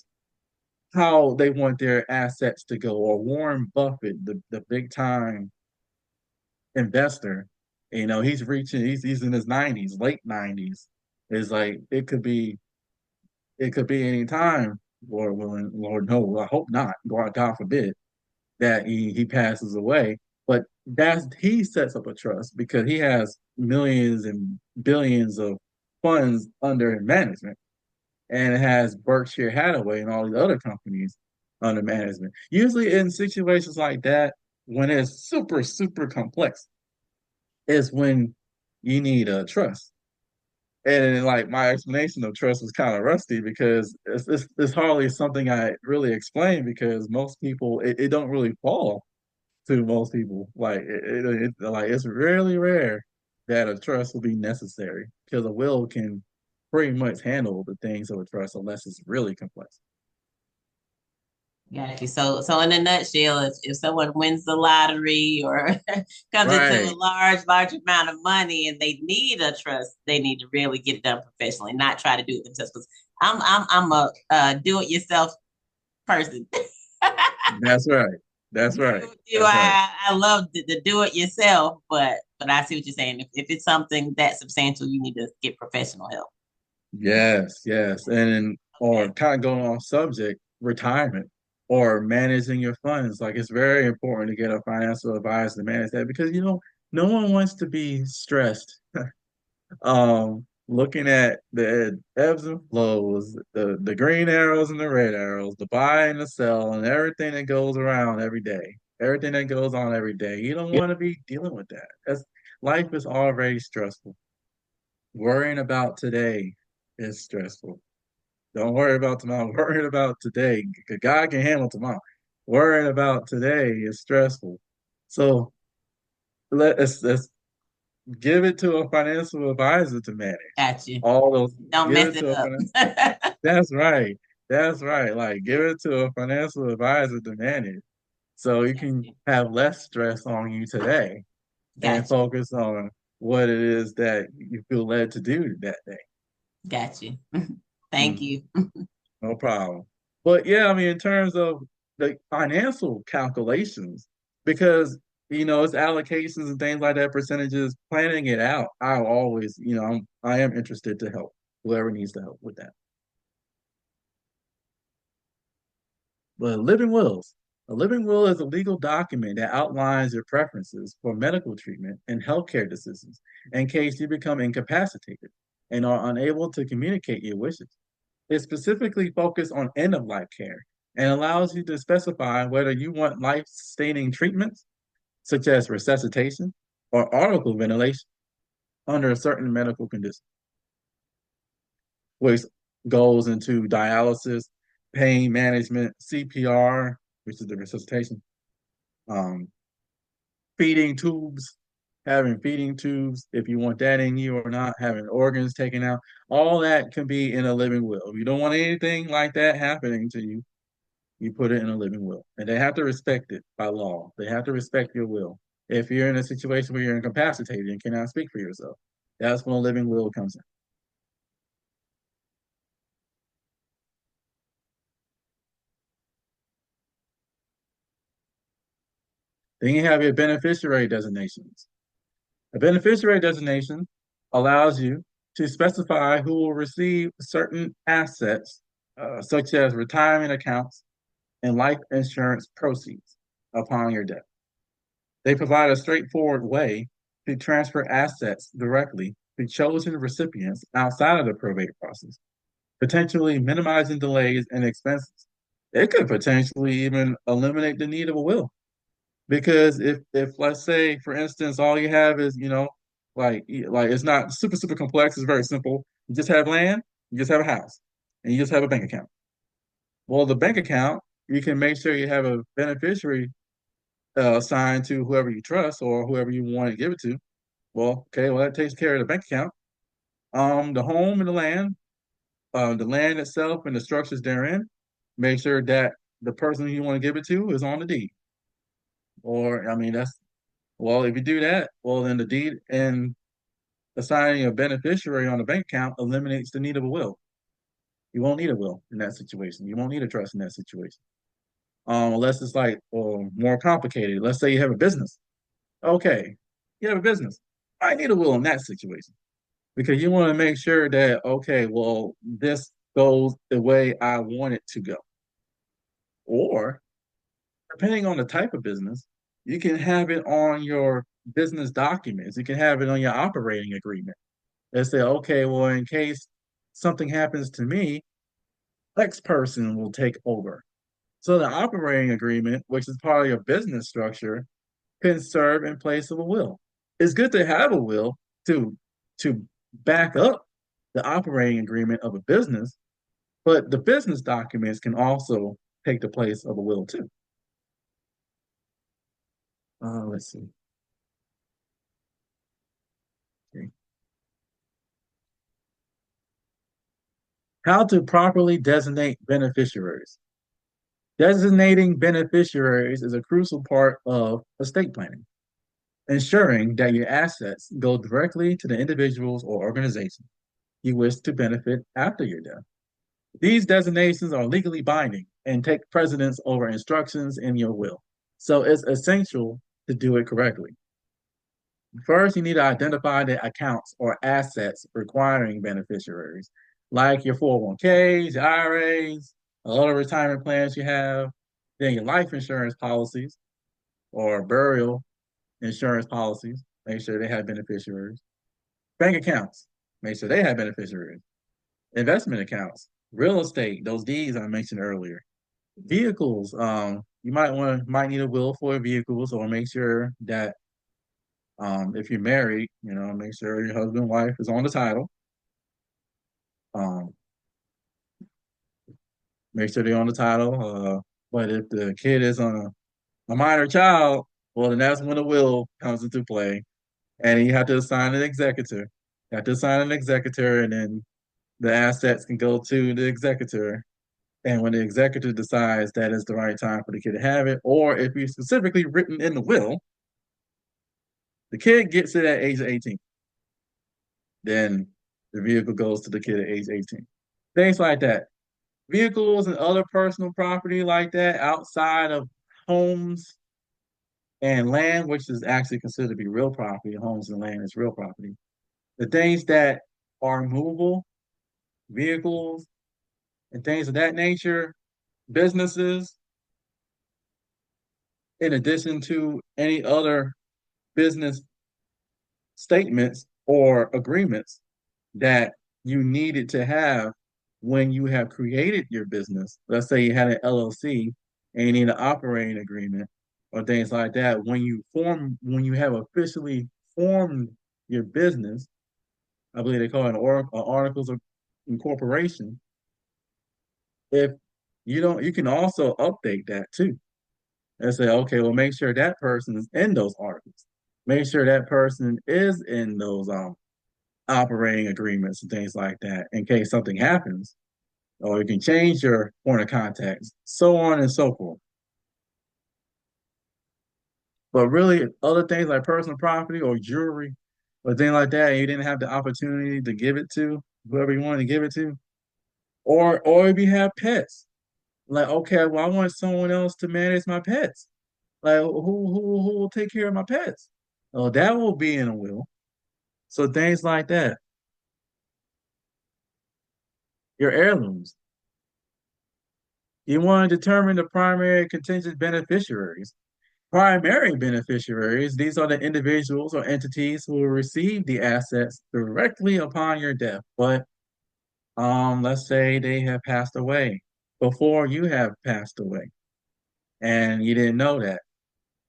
how they want their assets to go. Or Warren Buffett, the big time investor, he's in his 90s, late 90s. It's like it could be any time, Lord willing, Lord no, I hope not, God forbid, that he passes away. But he sets up a trust because he has millions and billions of funds under management, and it has Berkshire Hathaway and all these other companies under management. Usually in situations like that, when it's super, super complex, is when you need a trust. And like my explanation of trust was kind of rusty because it's hardly something I really explain, because most people it don't really fall to most people. Like like it's really rare that a trust will be necessary, because a will can pretty much handle the things of a trust unless it's really complex. Got you. So in a nutshell, if someone wins the lottery or comes into a Right. large amount of money and they need a trust, they need to really get it done professionally, not try to do it themselves. Because I'm a do-it-yourself person. That's right. That's right. That's right. I love the do it yourself, but I see what you're saying. If it's something that substantial, you need to get professional help. Yes, yes. And Okay. or kind of going off subject, retirement or managing your funds. Like it's very important to get a financial advisor to manage that, because no one wants to be stressed. Looking at the ebbs and flows, the green arrows and the red arrows, the buy and the sell, and everything that goes around every day, everything that goes on every day. You don't want to be dealing with that. Life is already stressful. Worrying about today is stressful. Don't worry about tomorrow. Worrying about today. God can handle tomorrow. Worrying about today is stressful. So let's give it to a financial advisor to manage. Got you. All those, Don't give mess it it to a up. financial. That's right. That's right. Like give it to a financial advisor to manage, so you Got can you. have less stress on you today and Got you. focus on what it is that you feel led to do that day. Got you. Thank Mhm. you. No problem. But yeah, I mean, in terms of the financial calculations, because it's allocations and things like that, percentages, planning it out. I always, I am interested to help whoever needs to help with that. But living wills. A living will is a legal document that outlines your preferences for medical treatment and healthcare decisions in case you become incapacitated and are unable to communicate your wishes. It specifically focuses on end of life care and allows you to specify whether you want life sustaining treatments, such as resuscitation or artificial ventilation, under a certain medical condition, which goes into dialysis, pain management, CPR, which is the resuscitation, um, feeding tubes, having feeding tubes, if you want that in you or not, having organs taken out. All that can be in a living will. If you don't want anything like that happening to you, you put it in a living will. And they have to respect it by law. They have to respect your will. If you're in a situation where you're incapacitated and cannot speak for yourself, that's when a living will comes in. Then you have your beneficiary designations. A beneficiary designation allows you to specify who will receive certain assets, such as retirement accounts, and life insurance proceeds upon your death. They provide a straightforward way to transfer assets directly to chosen recipients outside of the probate process, potentially minimizing delays and expenses. It could potentially even eliminate the need of a will. Because if let's say, for instance, all you have is, like it's not super complex, it's very simple. You just have land, you just have a house, and you just have a bank account. Well, the bank account, you can make sure you have a beneficiary assigned to whoever you trust or whoever you want to give it to. Well, okay, well that takes care of the bank account. The home and the land itself and the structures therein, make sure that the person you want to give it to is on the deed. Or I mean, that's well, if you do that, well then the deed and assigning a beneficiary on the bank account eliminates the need of a will. You won't need a will in that situation. You won't need a trust in that situation. Unless it's like more complicated. Let's say you have a business. Okay, you have a business. I need a will in that situation because you want to make sure that, okay, well, this goes the way I want it to go. Or depending on the type of business, you can have it on your business documents. You can have it on your operating agreement. They say, okay, well, in case something happens to me, X person will take over. So the operating agreement, which is part of your business structure, can serve in place of a will. It's good to have a will to to back up the operating agreement of a business, but the business documents can also take the place of a will too. Let's see. Okay. How to properly designate beneficiaries. Designating beneficiaries is a crucial part of estate planning, ensuring that your assets go directly to the individuals or organizations you wish to benefit after your death. These designations are legally binding and take precedence over instructions in your will. So it's essential to do it correctly. First, you need to identify the accounts or assets requiring beneficiaries, like your 401ks, your IRAs, other retirement plans you have, then your life insurance policies or burial insurance policies. Make sure they have beneficiaries. Bank accounts, make sure they have beneficiaries. Investment accounts, real estate, those deeds I mentioned earlier. Vehicles, you might need a will for vehicles, or make sure that if you're married, make sure your husband, wife is on the title. Um, make sure they're on the title. But if the kid is a minor child, well, then that's when the will comes into play, and you have to assign an executor. You have to assign an executor, and then the assets can go to the executor. And when the executor decides that it's the right time for the kid to have it, or if you specifically written in the will, the kid gets it at age 18. Then the vehicle goes to the kid at age 18. Things like that. Vehicles and other personal property like that outside of homes and land, which is actually considered to be real property. Homes and land is real property. The things that are movable, vehicles, and things of that nature, businesses, in addition to any other business statements or agreements that you needed to have when you have created your business. Let's say you had an LLC and you need an operating agreement or things like that. When you have officially formed your business, I believe they call it articles of incorporation. If you don't, you can also update that too and say, okay, well, make sure that person is in those articles. Make sure that person is in those operating agreements and things like that in case something happens, or you can change your point of contacts, so on and so forth. But really, other things like personal property or jewelry or things like that, you didn't have the opportunity to give it to whoever you wanted to give it to, or if you have pets, like okay, well, I want someone else to manage my pets. Like who will take care of my pets? Oh, that will be in a will. So things like that. Your heirlooms. You want to determine the primary contingent beneficiaries. Primary beneficiaries, these are the individuals or entities who will receive the assets directly upon your death. But let's say they have passed away before you have passed away, and you didn't know that.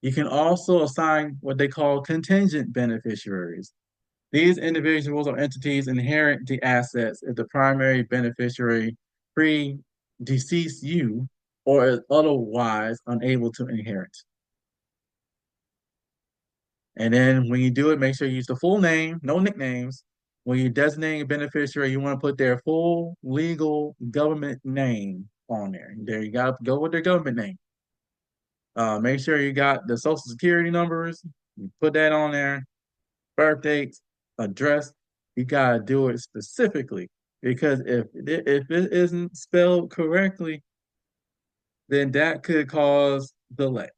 You can also assign what they call contingent beneficiaries. These individuals or entities inherit the assets if the primary beneficiary pre-deceased you or is otherwise unable to inherit. And then when you do it, make sure you use the full name, no nicknames. When you're designating a beneficiary, you want to put their full legal government name on there. There you got to go with their government name. Make sure you got the social security numbers. You put that on there. Birth dates, address. You gotta do it specifically because if it isn't spelled correctly, then that could cause delay.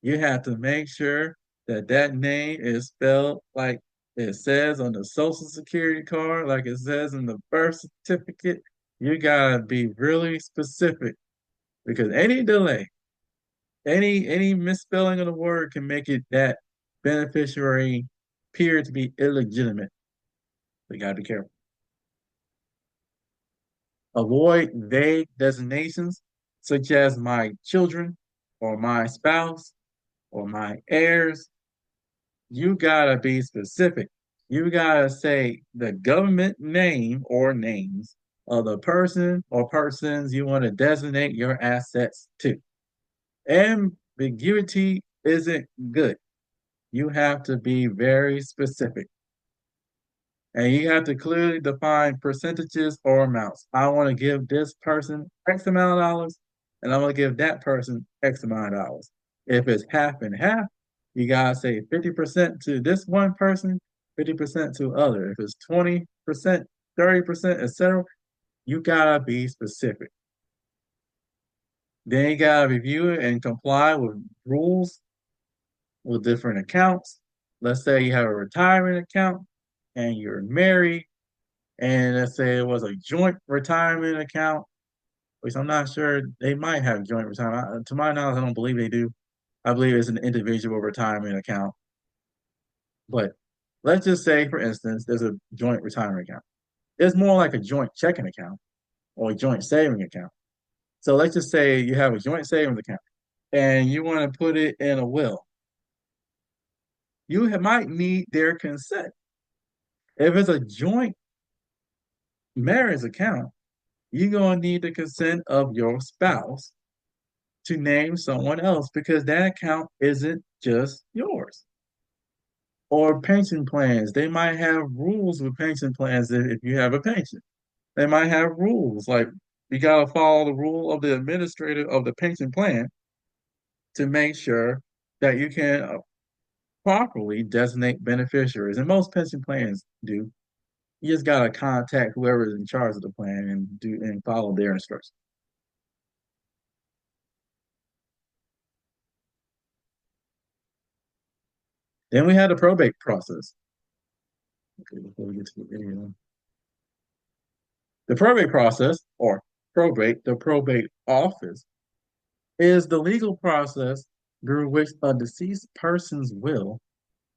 You have to make sure that that name is spelled like it says on the social security card, like it says in the birth certificate. You gotta be really specific because any delay, any misspelling of the word can make it that beneficiary appear to be illegitimate. We gotta be careful. Avoid vague designations such as my children or my spouse or my heirs. You gotta be specific. You gotta say the government name or names of the person or persons you want to designate your assets to. Ambiguity isn't good. You have to be very specific. And you have to clearly define percentages or amounts. I want to give this person X amount of dollars, and I'm going to give that person X amount of dollars. If it's half and half, you gotta say 50% to this one person, 50% to other. If it's 20%, 30%, etc., you gotta be specific. Then you gotta review it and comply with rules with different accounts. Let's say you have a retirement account and you're married and let's say it was a joint retirement account, which I'm not sure they might have joint retirement. To my knowledge, I don't believe they do. I believe it's an individual retirement account. But let's just say, for instance, there's a joint retirement account. It's more like a joint checking account or a joint saving account. So let's just say you have a joint savings account and you want to put it in a will. You might need their consent. If it's a joint marriage account, you're going to need the consent of your spouse to name someone else because that account isn't just yours. Or pension plans, they might have rules with pension plans if you have a pension. They might have rules like you got to follow the rule of the administrator of the pension plan to make sure that you can properly designate beneficiaries. And most pension plans do. You just got to contact whoever is in charge of the plan and do and follow their instructions. Then we had the probate process. Okay, before we get to the video. The probate process, or probate, the probate office, is the legal process through which a deceased person's will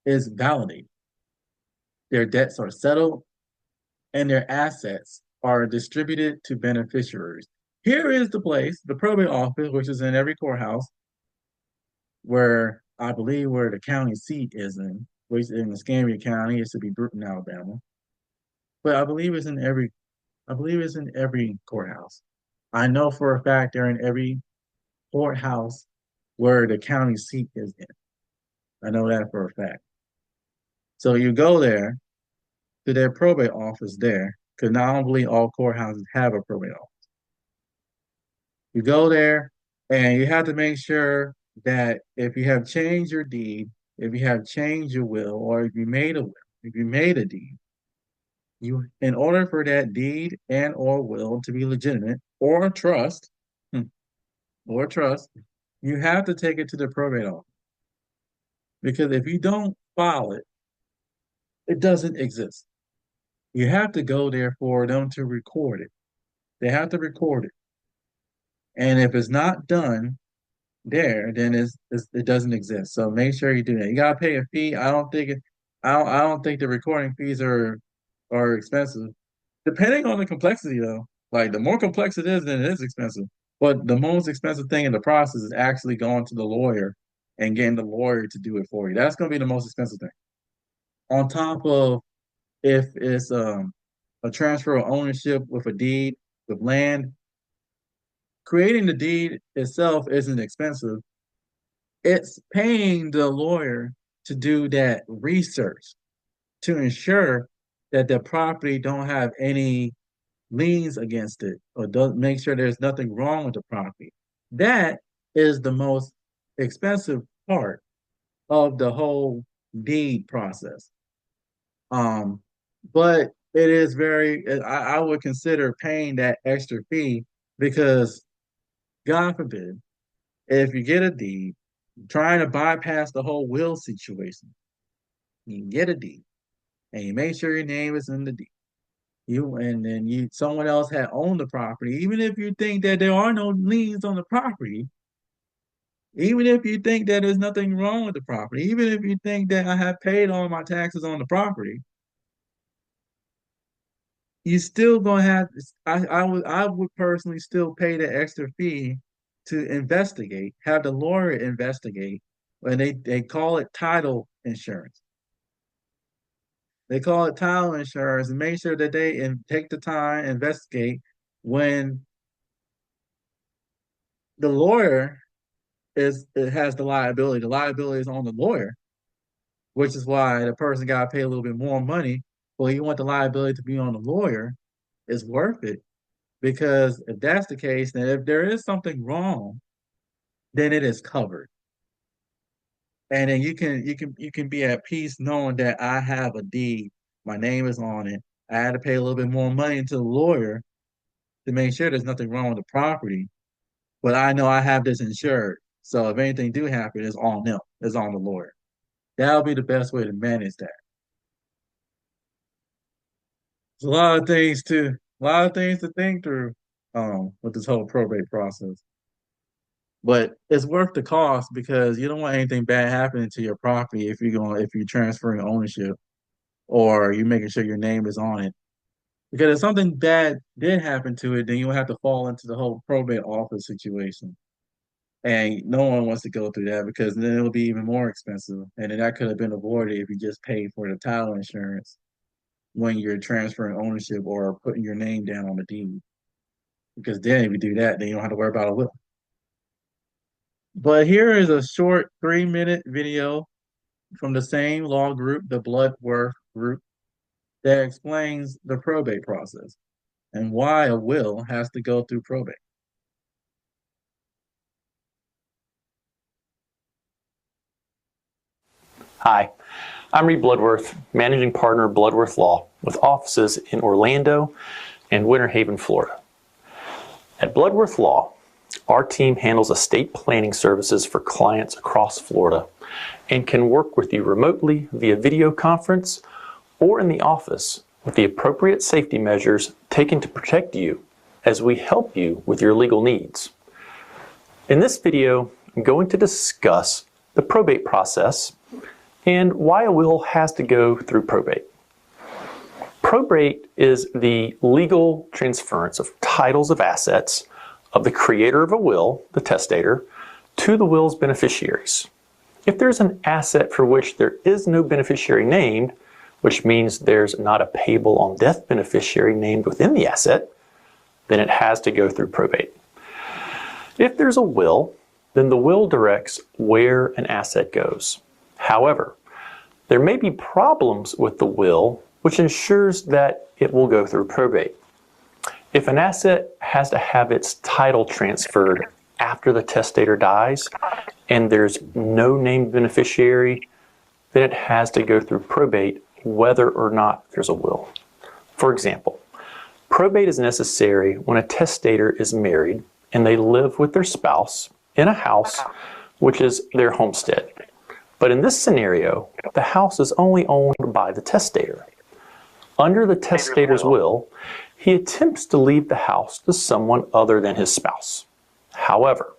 is validated. Their debts are settled and their assets are distributed to beneficiaries. Here is the place, the probate office, which is in every courthouse, where I believe where the county seat is in, which is in Escambia County. It should be Bruton, Alabama. But I believe it's in every courthouse. I know for a fact they're in every courthouse where the county seat is in. I know that for a fact. So you go there to their probate office there, because not only all courthouses have a probate office. You go there and you have to make sure that if you have changed your deed, if you have changed your will, or if you made a will, if you made a deed, you in order for that deed and or will to be legitimate or a trust, or trust, you have to take it to the probate office. Because if you don't file it, it doesn't exist. You have to go there for them to record it. They have to record it. And if it's not done there, then it doesn't exist. So make sure you do that. You gotta pay a fee. I don't think the recording fees are expensive. Depending on the complexity though. Like the more complex it is, then it is expensive. But the most expensive thing in the process is actually going to the lawyer and getting the lawyer to do it for you. That's gonna be the most expensive thing. On top of if it's a transfer of ownership with a deed with land, creating the deed itself isn't expensive. It's paying the lawyer to do that research to ensure that the property don't have any liens against it or does make sure there's nothing wrong with the property. That is the most expensive part of the whole deed process. Um, but it is I would consider paying that extra fee because God forbid, if you get a deed, trying to bypass the whole will situation, you get a deed and you make sure your name is in the deed. You and then you someone else had owned the property, even if you think that there are no liens on the property, even if you think that there's nothing wrong with the property, even if you think that I have paid all my taxes on the property, you still gonna have I would personally still pay the extra fee to investigate, have the lawyer investigate, and they call it title insurance. They call it title insurance and make sure that take the time, investigate when the lawyer it has the liability. The liability is on the lawyer, which is why the person got to pay a little bit more money. Well, you want the liability to be on the lawyer, it's worth it because if that's the case, then if there is something wrong, then it is covered, and then you can be at peace knowing that I have a deed, my name is on it. I had to pay a little bit more money to the lawyer to make sure there's nothing wrong with the property, but I know I have this insured. So if anything do happen, it's on them. It's on the lawyer. That'll be the best way to manage that. There's a lot of things to think through with this whole probate process. But it's worth the cost because you don't want anything bad happening to your property if you're transferring ownership or you're making sure your name is on it. Because if something bad did happen to it, then you'll have to fall into the whole probate office situation. And no one wants to go through that because then it'll be even more expensive. And then that could have been avoided if you just paid for the title insurance when you're transferring ownership or putting your name down on the deed. Because then if you do that, then you don't have to worry about a will. But here is a short 3-minute video from the same law group, the Bloodworth group, that explains the probate process and why a will has to go through probate. Hi, I'm Reed Bloodworth, Managing Partner of Bloodworth Law with offices in Orlando and Winter Haven, Florida. At Bloodworth Law, our team handles estate planning services for clients across Florida and can work with you remotely via video conference or in the office with the appropriate safety measures taken to protect you as we help you with your legal needs. In this video, I'm going to discuss the probate process and why a will has to go through probate. Probate is the legal transference of titles of assets of the creator of a will, the testator, to the will's beneficiaries. If there's an asset for which there is no beneficiary named, which means there's not a payable on death beneficiary named within the asset, then it has to go through probate. If there's a will, then the will directs where an asset goes. However, there may be problems with the will which ensures that it will go through probate. If an asset has to have its title transferred after the testator dies and there's no named beneficiary, then it has to go through probate whether or not there's a will. For example, probate is necessary when a testator is married and they live with their spouse in a house which is their homestead. But in this scenario, the house is only owned by the testator. Under the testator's will, he attempts to leave the house to someone other than his spouse. However,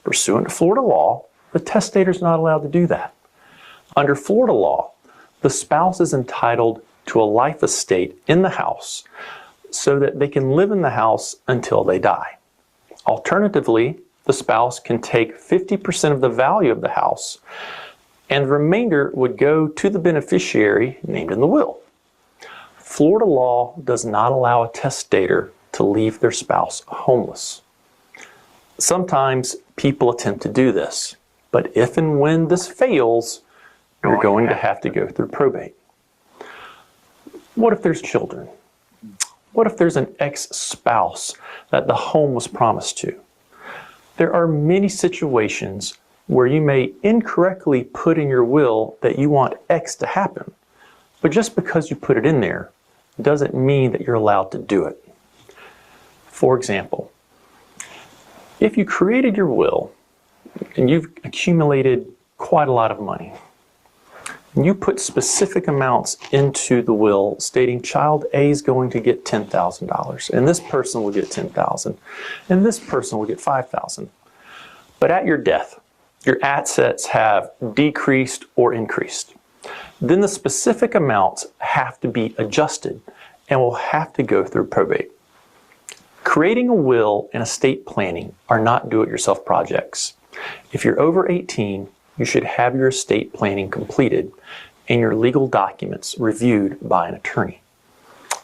pursuant to Florida law, the testator is not allowed to do that. Under Florida law, the spouse is entitled to a life estate in the house so that they can live in the house until they die. Alternatively, the spouse can take 50% of the value of the house, and the remainder would go to the beneficiary named in the will. Florida law does not allow a testator to leave their spouse homeless. Sometimes people attempt to do this, but if and when this fails, you're going to have to go through probate. What if there's children? What if there's an ex-spouse that the home was promised to? There are many situations where you may incorrectly put in your will that you want X to happen, but just because you put it in there doesn't mean that you're allowed to do it. For example, if you created your will and you've accumulated quite a lot of money, and you put specific amounts into the will stating child A is going to get $10,000, and this person will get $10,000, and this person will get $5,000. But at your death, your assets have decreased or increased. Then the specific amounts have to be adjusted and will have to go through probate. Creating a will and estate planning are not do-it-yourself projects. If you're over 18, you should have your estate planning completed and your legal documents reviewed by an attorney.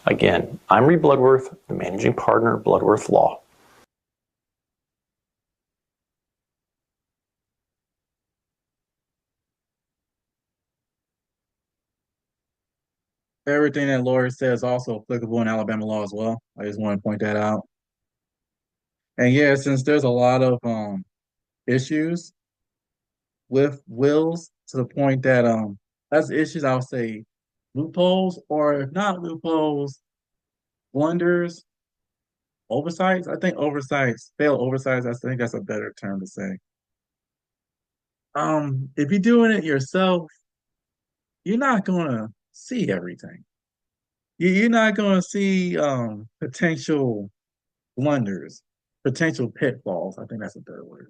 Again, I'm Reed Bloodworth, the managing partner of Bloodworth Law. Everything that Lori says is also applicable in Alabama law as well. I just want to point that out. And yeah, since there's a lot of issues with wills to the point that as issues I would say loopholes, or if not loopholes, blunders, oversights. I think oversights, failed oversights, I think that's a better term to say. If you're doing it yourself, you're not gonna see everything. You're not gonna see potential blunders, potential pitfalls. I think that's a better word.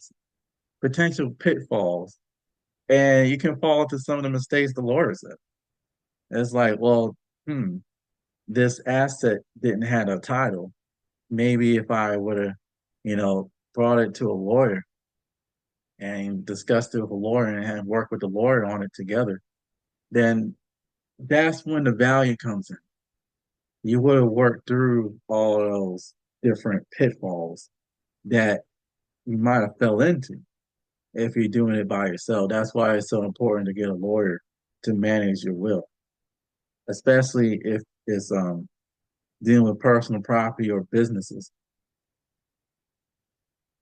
Potential pitfalls. And you can fall into some of the mistakes the lawyer said. It's like, well, this asset didn't have a title. Maybe if I would have, brought it to a lawyer and discussed it with a lawyer and had worked with the lawyer on it together, then that's when the value comes in. You would have worked through all those different pitfalls that you might have fell into if you're doing it by yourself. That's why it's so important to get a lawyer to manage your will, especially if it's dealing with personal property or businesses.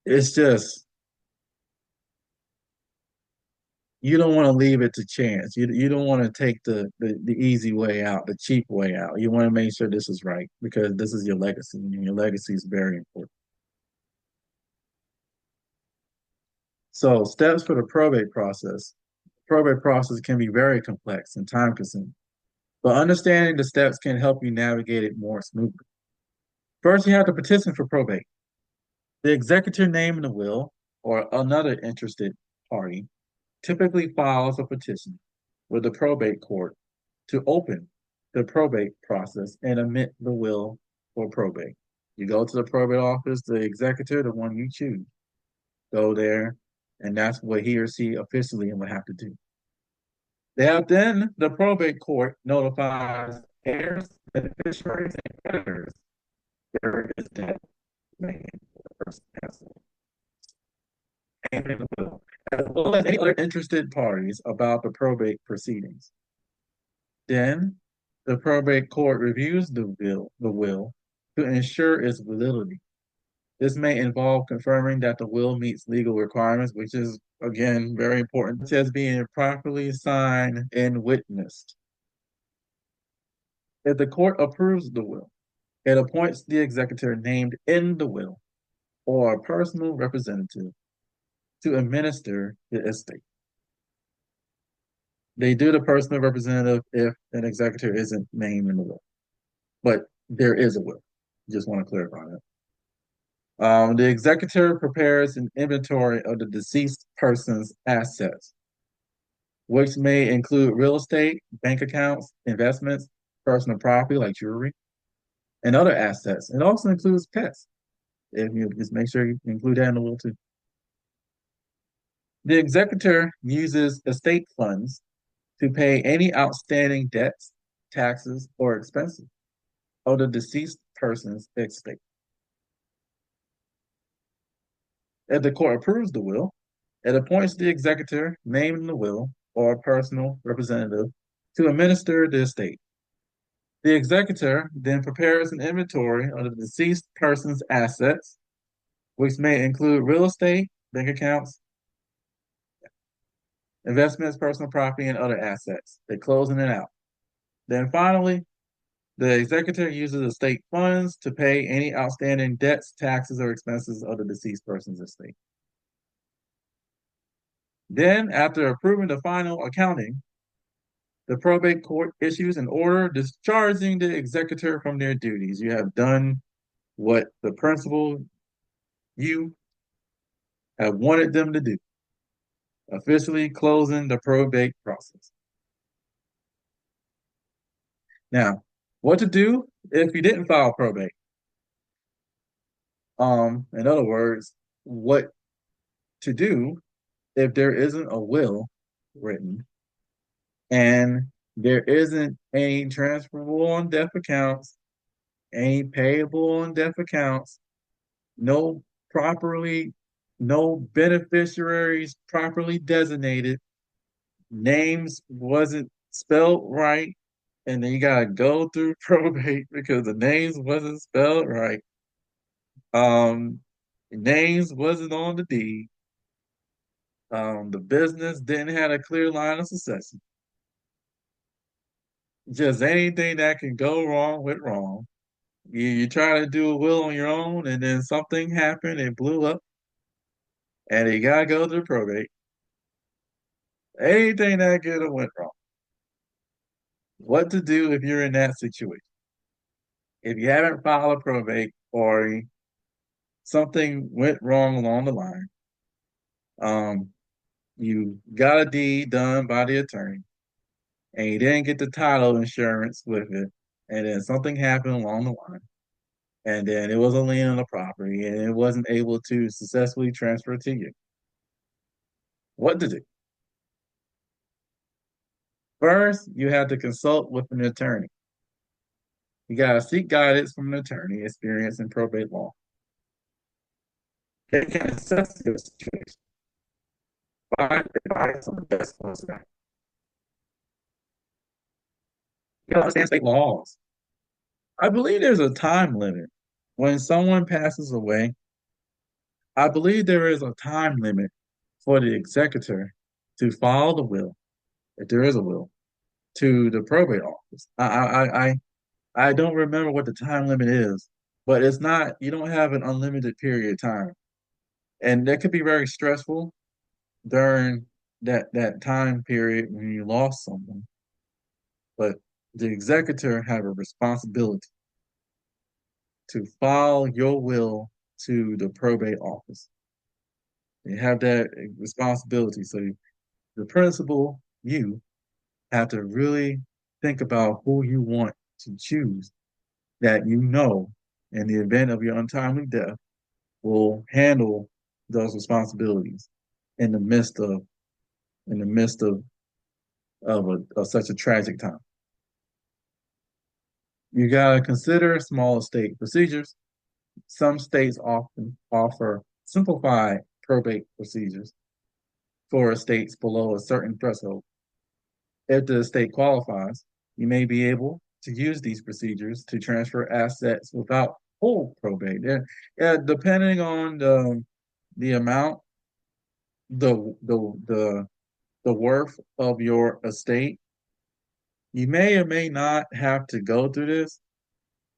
It's just you don't want to leave it to chance. You don't want to take the easy way out, the cheap way out. You want to make sure this is right because this is your legacy, and your legacy is very important. So, steps for the probate process. Probate process can be very complex and time consuming, but understanding the steps can help you navigate it more smoothly. First, you have to petition for probate. The executor name in the will or another interested party typically files a petition with the probate court to open the probate process and admit the will for probate. You go to the probate office, the executor, the one you choose, go there, and that's what he or she officially would have to do. Then the probate court notifies heirs, beneficiaries, and creditors there is debt remaining for the person passing and in the will, as well as any other interested parties about the probate proceedings. Then the probate court reviews the will to ensure its validity. This may involve confirming that the will meets legal requirements, which is again very important, such as being properly signed and witnessed. If the court approves the will, it appoints the executor named in the will or a personal representative to administer the estate. They do the personal representative if an executor isn't named in the will, but there is a will. Just want to clarify that. The executor prepares an inventory of the deceased person's assets, which may include real estate, bank accounts, investments, personal property like jewelry, and other assets. It also includes pets. If you just make sure you include that in the will too. The executor uses estate funds to pay any outstanding debts, taxes, or expenses of the deceased person's estate. If the court approves the will, it appoints the executor named in the will or a personal representative to administer the estate. The executor then prepares an inventory of the deceased person's assets, which may include real estate, bank accounts, investments, personal property, and other assets. They close in and out. Then finally, the executor uses estate funds to pay any outstanding debts, taxes, or expenses of the deceased person's estate. Then, after approving the final accounting, the probate court issues an order discharging the executor from their duties. You have done what the principal you have wanted them to do, officially closing the probate process. Now, what to do if you didn't file probate? In other words, what to do if there isn't a will written and there isn't any transferable on death accounts, any payable on death accounts, no properly, no beneficiaries properly designated, names wasn't spelled right, and then you gotta go through probate because the names wasn't spelled right. Names wasn't on the deed. The business didn't have a clear line of succession. Just anything that can go wrong went wrong. You try to do a will on your own, and then something happened, it blew up, and you gotta go through probate. Anything that could have went wrong. What to do if you're in that situation? If you haven't filed a probate or something went wrong along the line, um, you got a deed done by the attorney, and you didn't get the title insurance with it, and then something happened along the line, and then it was a lien on the property, and it wasn't able to successfully transfer to you. What to do? First, you have to consult with an attorney. You got to seek guidance from an attorney experienced in probate law. They can assess your situation, provide advice on the best course of action. You got to understand state laws. I believe there's a time limit. When someone passes away, I believe there is a time limit for the executor to file the will, if there is a will, to the probate office. I don't remember what the time limit is, but it's not, you don't have an unlimited period of time. And that could be very stressful during that time period when you lost someone. But the executor have a responsibility to file your will to the probate office. They have that responsibility. So the principal, you have to really think about who you want to choose that you know in the event of your untimely death will handle those responsibilities in the midst of of such a tragic time. You gotta consider small estate procedures. Some states often offer simplified probate procedures for estates below a certain threshold. If the estate qualifies, you may be able to use these procedures to transfer assets without full probate. Yeah, depending on the amount, the the the the worth of your estate, you may or may not have to go through this.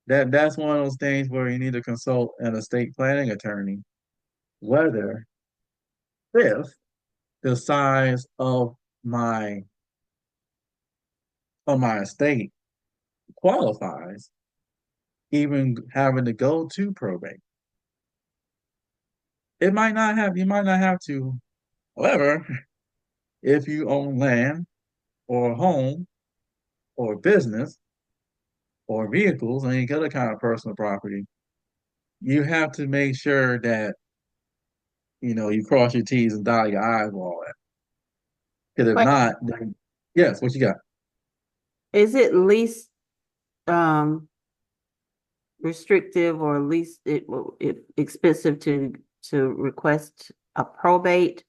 That's one of those things where you need to consult an estate planning attorney, whether if the size my of my estate qualifies even having to go to probate. it might not have, you might not have to. However, if you own land or a home or a business or vehicles, any other kind of personal property, you have to make sure that you cross your T's and dot your I's with all that. Because if not, Question. then yes, what you got? Is it least um restrictive or least it expensive to request a probate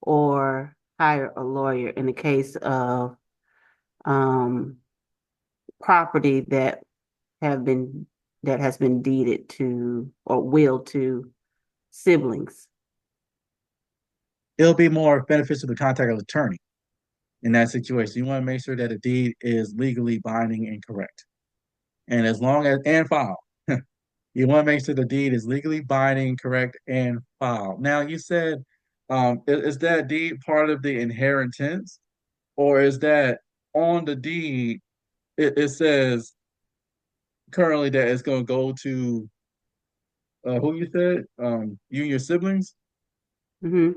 or hire a lawyer in the case of um property have been that has been deeded to or willed to siblings? It'll be more beneficial to contact an attorney in that situation. You want to make sure that a deed is legally binding and correct. And as long as and filed. You want to make sure the deed is legally binding, correct, and filed. Now, you said, is that deed part of the inheritance, or is that on the deed? It says currently that it's going to go to who you said, you and your siblings. Hmm.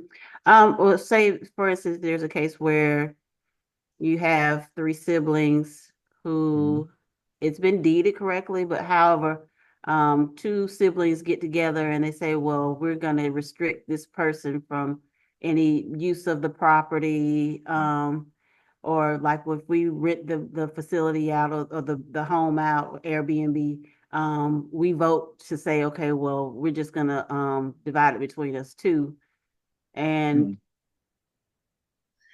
Well, say for instance, there's a case where you have three siblings Mhm. who it's been deeded correctly, but however, two siblings get together and they say, well, we're going to restrict this person from any use of the property. Or like if we rent the facility out or the home out, Airbnb, we vote to say, okay, well, we're just gonna divide it between us two. And Mhm.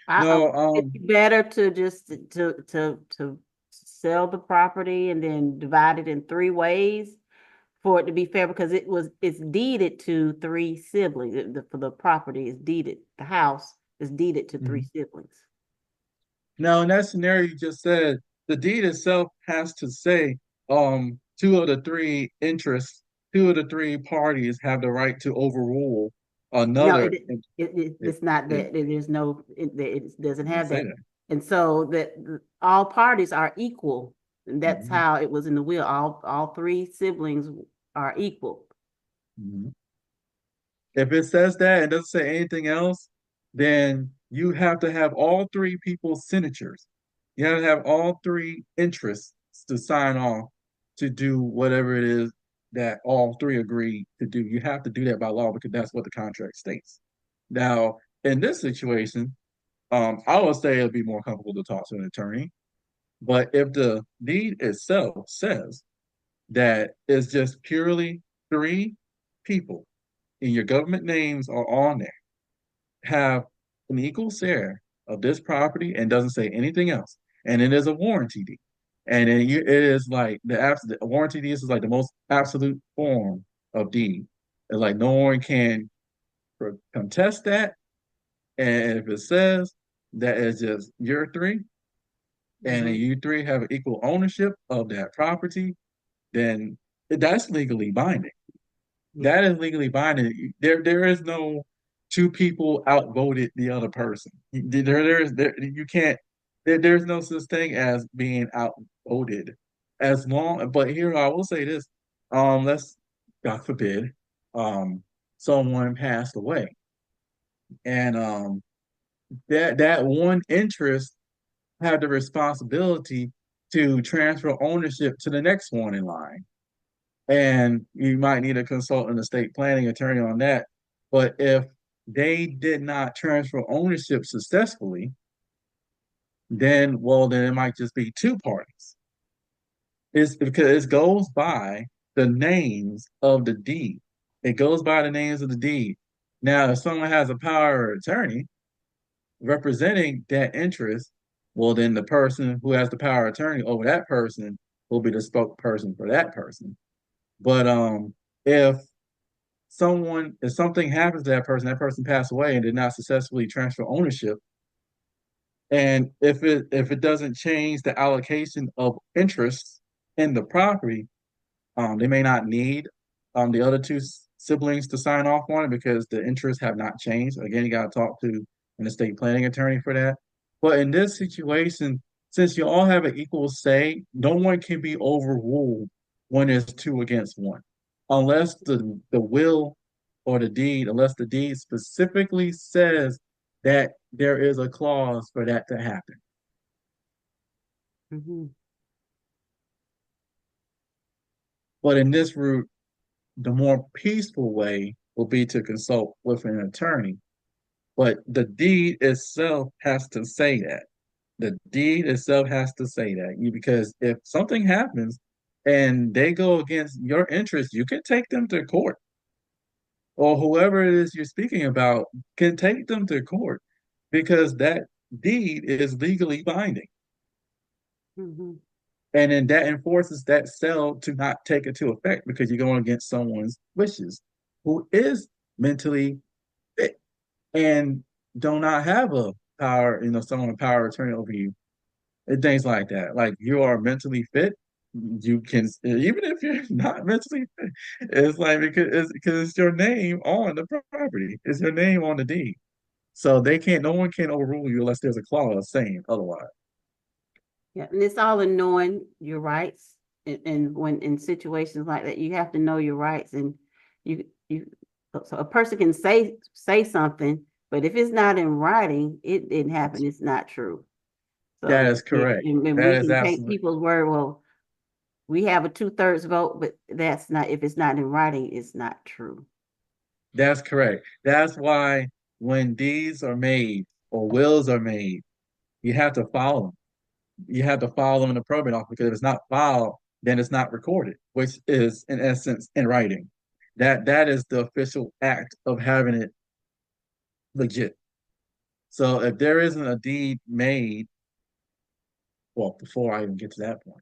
I No, it's better to just to sell the property and then divide it in three ways for it to be fair because it's deeded to three siblings. For the property is deeded, the house is deeded to three mhm. siblings. Now in that scenario you just said, the deed itself has to say, two of the three interests, two of the three parties have the right to overrule No, another. It, it's not it, that. There's no, it doesn't it didn't have say that. that. And so that all parties are equal. And that's Mhm. how it was in the will. All three siblings are equal. Mhm. If it says that and doesn't say anything else, then you have to have all three people's signatures. You have to have all three interests to sign off to do whatever it is that all three agree to do. You have to do that by law because that's what the contract states. Now, in this situation, I would say it'd be more comfortable to talk to an attorney. But if the deed itself says that it's just purely three people and your government names are on there, have an equal share of this property and doesn't say anything else. And it is a warranty deed. And it is like the warranty deed is like the most absolute form of deed. It's like no one can contest that. And if it says that it's just your three, and then Mhm. you three have equal ownership of that property, then that's legally binding. Yeah. That is legally binding. There is no two people outvoted the other person. You can't. There's no such thing as being outvoted. As long, but here I will say this: let's God forbid, um, someone passed away, and that one interest had the responsibility to transfer ownership to the next one in line. And you might need to consult an estate planning attorney on that. But if they did not transfer ownership successfully, then it might just be two parties. It's because it goes by the names of the deed. It goes by the names of the deed. Now, if someone has a power of attorney representing that interest, well, then the person who has the power of attorney over that person will be the spokesperson for that person. But if if something happens to that person passed away and did not successfully transfer ownership, and if it doesn't change the allocation of interest in the property, they may not need the other two siblings to sign off on it because the interests have not changed. Again, you got to talk to an estate planning attorney for that. But in this situation, since you all have an equal say, no one can be overruled when it's two against one, unless the will or the deed unless the deed specifically says that there is a clause for that to happen. Mhm. But in this route, the more peaceful way will be to consult with an attorney. But the deed itself has to say that. The deed itself has to say that. Because if something happens and they go against your interest, you can take them to court, or whoever it is you're speaking about can take them to court because that deed is legally binding. Mhm. And then that enforces that sale to not take it to effect because you're going against someone's wishes who is mentally fit and do not have a power, someone a power of attorney over you and things like that. Like you are mentally fit, you can even if you're not mentally fit, it's like because it's your name on the property, it's your name on the deed. So no one can overrule you unless there's a clause saying otherwise. Yeah, and it's all in knowing your rights. And when in situations like that, you have to know your rights. And you so a person can say something, but if it's not in writing, it didn't happen. It's not true. That So is correct. and That we is can take absolutely people's word. Well, we have a 2/3 vote, but that's not, if it's not in writing, it's not true. that's correct. That's why when deeds are made or wills are made, you have to follow them. You have to follow them in the probate office because if it's not filed, then it's not recorded, which is in essence in writing. That is the official act of having it legit. So if there isn't a deed made, well, before I even get to that point,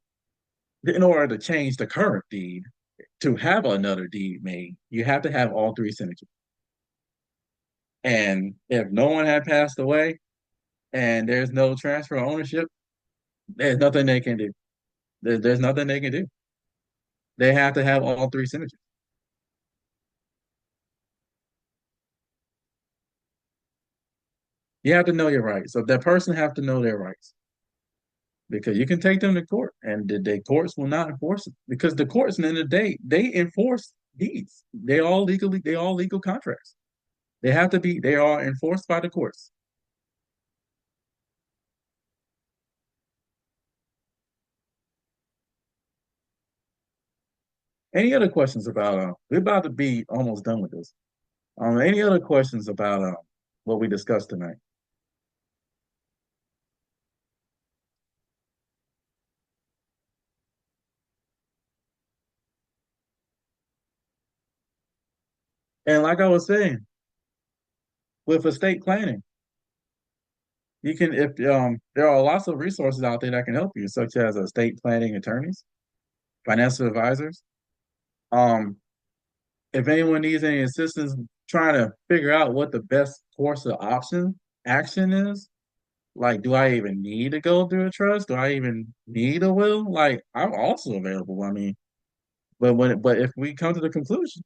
in order to change the current deed to have another deed made, you have to have all three signatures. And if no one had passed away and there's no transfer of ownership, there's nothing they can do. There's nothing they can do. They have to have all three signatures. You have to know your rights. So that person have to know their rights because you can take them to court and the courts will not enforce it because the courts, in the end of the day, they enforce deeds. They all legal contracts. They are enforced by the courts. Any other questions about, we're about to be almost done with this. Any other questions about what we discussed tonight? And like I was saying, with estate planning, you can if there are lots of resources out there that can help you, such as estate planning attorneys, financial advisors. Um, if anyone needs any assistance trying to figure out what the best course of action is, like, do I even need to go through a trust? Do I even need a will? Like, I'm also available. I mean, but if we come to the conclusion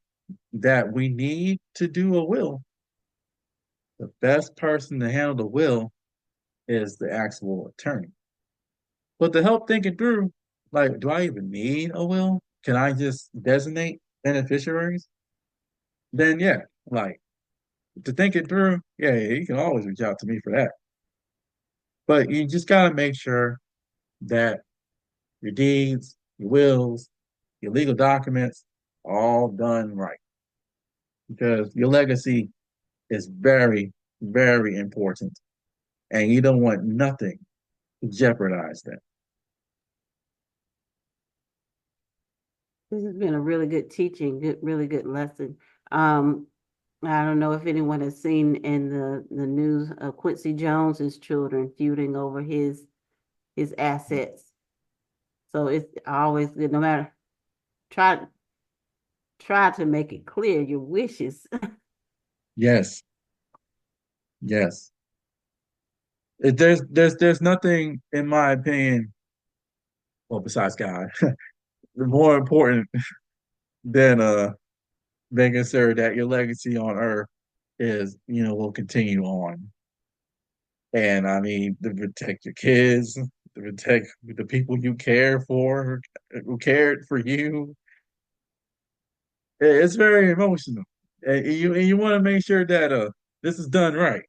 that we need to do a will, the best person to handle the will is the actual attorney. But to help think it through, like, do I even need a will? Can I just designate beneficiaries? Then yeah, like to think it through, yeah, you can always reach out to me for that. But you just gotta make sure that your deeds, your wills, your legal documents, are all done right. Because your legacy is very, very important. And you don't want nothing to jeopardize that. This has been a really good teaching, really good lesson. Um, I don't know if anyone has seen in the news, Quincy Jones's children feuding over his assets. So it's always good, no matter, try try to make it clear your wishes. Yes, yes. There's nothing, in my opinion, well, besides God, more important than making sure that your legacy on earth will continue on. And I mean, to protect your kids, to protect the people you care for, who cared for you. It's very emotional. and you want to make sure that this is done right.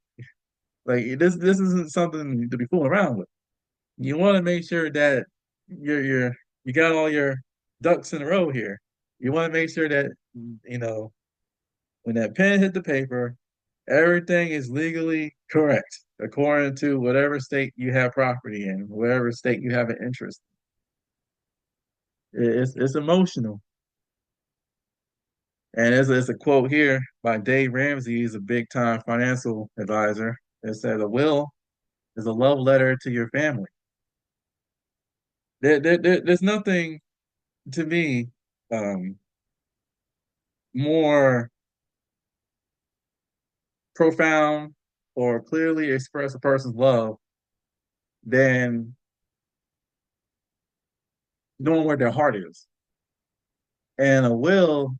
Like this isn't something to be fooling around with. You want to make sure that you got all your ducks in a row here. You want to make sure that you know when that pen hit the paper, everything is legally correct according to whatever state you have property in, whatever state you have an interest. It's emotional. And it's a quote here by Dave Ramsey. He's a big time financial advisor. It says, "A will is a love letter to your family." There's nothing to me um, more profound or clearly express a person's love than knowing where their heart is. And a will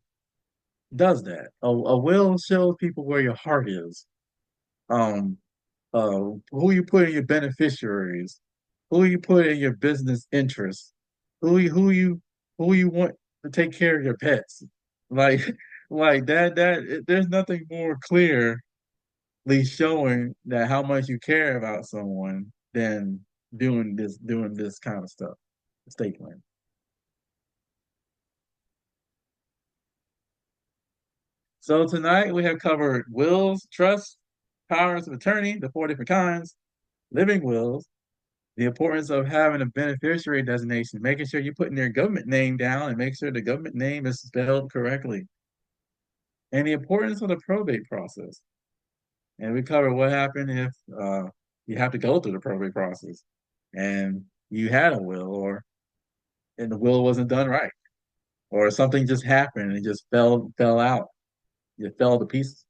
does that. A will shows people where your heart is. Um, who you put in your beneficiaries, who you put in your business interests, who you who you who you want to take care of your pets. Like like there's nothing more clearly showing that how much you care about someone than doing this kind of stuff. Estate plan. So tonight we have covered wills, trusts, powers of attorney, the four different kinds, living wills, the importance of having a beneficiary designation, making sure you're putting your government name down and make sure the government name is spelled correctly, and the importance of the probate process. And we cover what happened if you have to go through the probate process and you had a will and the will wasn't done right, or something just happened and it just fell out. It fell to pieces,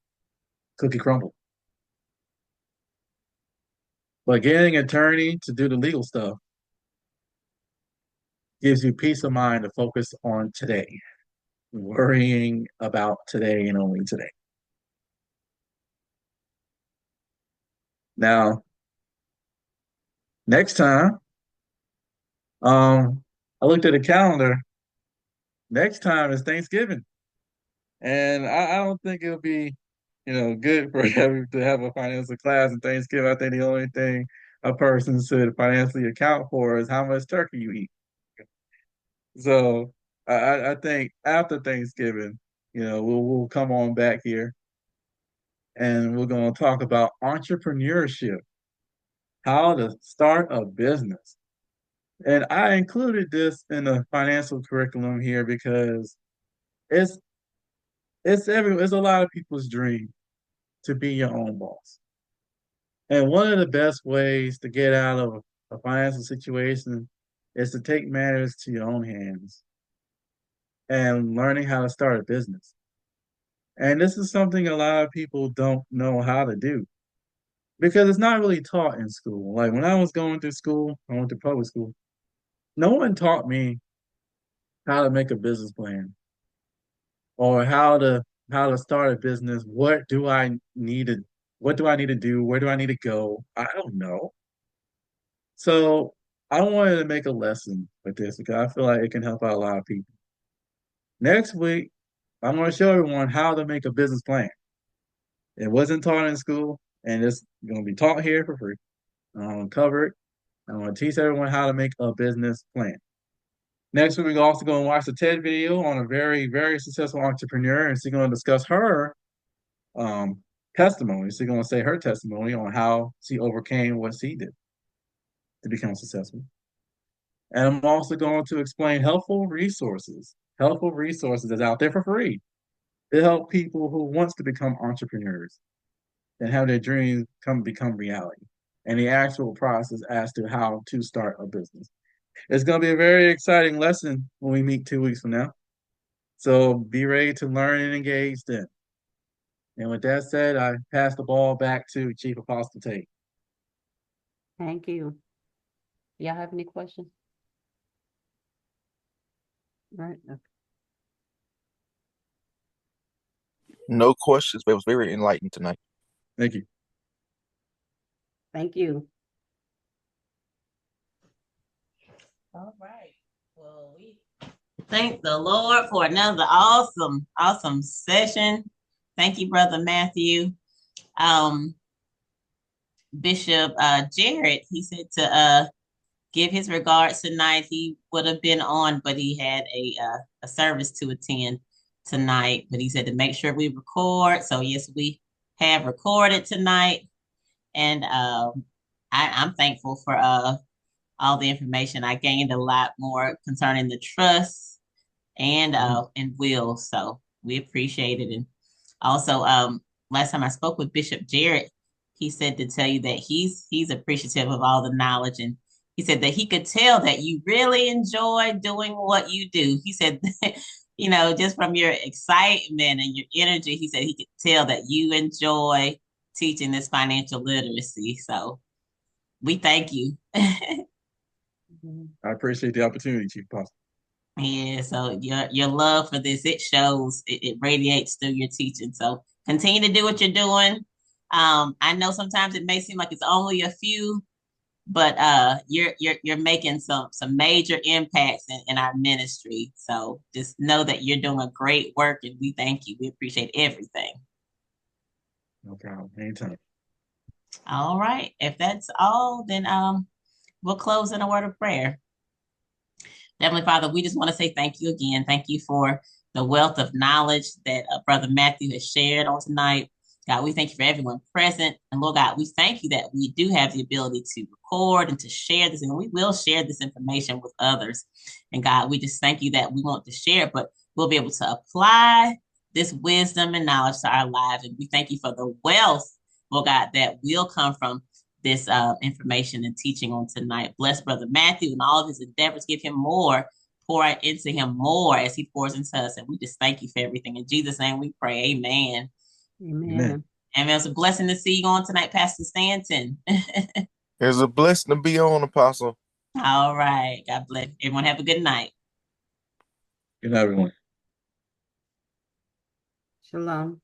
cookie crumbled. But getting an attorney to do the legal stuff gives you peace of mind to focus on today, worrying about today and only today. Now, next time, I looked at the calendar. Next time is Thanksgiving, and I don't think it'll be, good for every to have a financial class in Thanksgiving. I think the only thing a person should financially account for is how much turkey you eat. So I think after Thanksgiving, we'll come on back here and we're going to talk about entrepreneurship, how to start a business. And I included this in the financial curriculum here because it's it's a lot of people's dream to be your own boss. And one of the best ways to get out of a financial situation is to take matters to your own hands and learning how to start a business. And this is something a lot of people don't know how to do because it's not really taught in school. Like when I was going through school, I went to public school. No one taught me how to make a business plan or how to start a business. What do I need to do? Where do I need to go? I don't know. So I wanted to make a lesson with this because I feel like it can help out a lot of people. Next week, I'm going to show everyone how to make a business plan. It wasn't taught in school, and it's going to be taught here for free. I'm going to cover it. I'm going to teach everyone how to make a business plan. Next week, we're also going to watch the TED video on a very, very successful entrepreneur, and she's going to discuss her um, testimony. She's going to say her testimony on how she overcame what she did to become successful. And I'm also going to explain helpful resources that's out there for free to help people who wants to become entrepreneurs and have their dreams become reality. And the actual process as to how to start a business. It's going to be a very exciting lesson when we meet 2 weeks from now. So be ready to learn and engage then. And with that said, I pass the ball back to Chief Apostle Tate. Thank you. Y'all have any questions? Right. Okay. No questions, but it was very enlightening tonight. Thank you. Thank you. All right. Well, we thank the Lord for another awesome, awesome session. Thank you, Brother Matthew. Bishop Jared, he said to give his regards tonight. He would have been on, but he had a service to attend tonight. But he said to make sure we record. So yes, we have recorded tonight, and I'm thankful for all the information. I gained a lot more concerning the trust and will. So we appreciate it. And also, last time I spoke with Bishop Jarrett, he said to tell you that he's appreciative of all the knowledge, and he said that he could tell that you really enjoy doing what you do. He said, just from your excitement and your energy, he said he could tell that you enjoy teaching this financial literacy. So we thank you. I appreciate the opportunity, Chief Apostle. Yeah, so your love for this, it shows, it radiates through your teaching. So continue to do what you're doing. I know sometimes it may seem like it's only a few, but you're making some major impacts in our ministry. So just know that you're doing a great work, and we thank you. We appreciate everything. No problem. Anytime. All right. If that's all, then we'll close in a word of prayer. Heavenly Father, we just want to say thank you again. Thank you for the wealth of knowledge that Brother Matthew has shared on tonight. God, we thank you for everyone present. And Lord God, we thank you that we do have the ability to record and to share this, and we will share this information with others. And God, we just thank you that we want to share, but we'll be able to apply this wisdom and knowledge to our lives. And we thank you for the wealth, Lord God, that will come from this information and teaching on tonight. Bless Brother Matthew and all of his endeavors. Give him more, pour into him more as he pours into us. And we just thank you for everything. In Jesus' name we pray. Amen. Amen. And it was a blessing to see you on tonight, Pastor Stanton. It's a blessing to be on, Apostle. All right. God bless. Everyone have a good night. Good night, everyone. Shalom.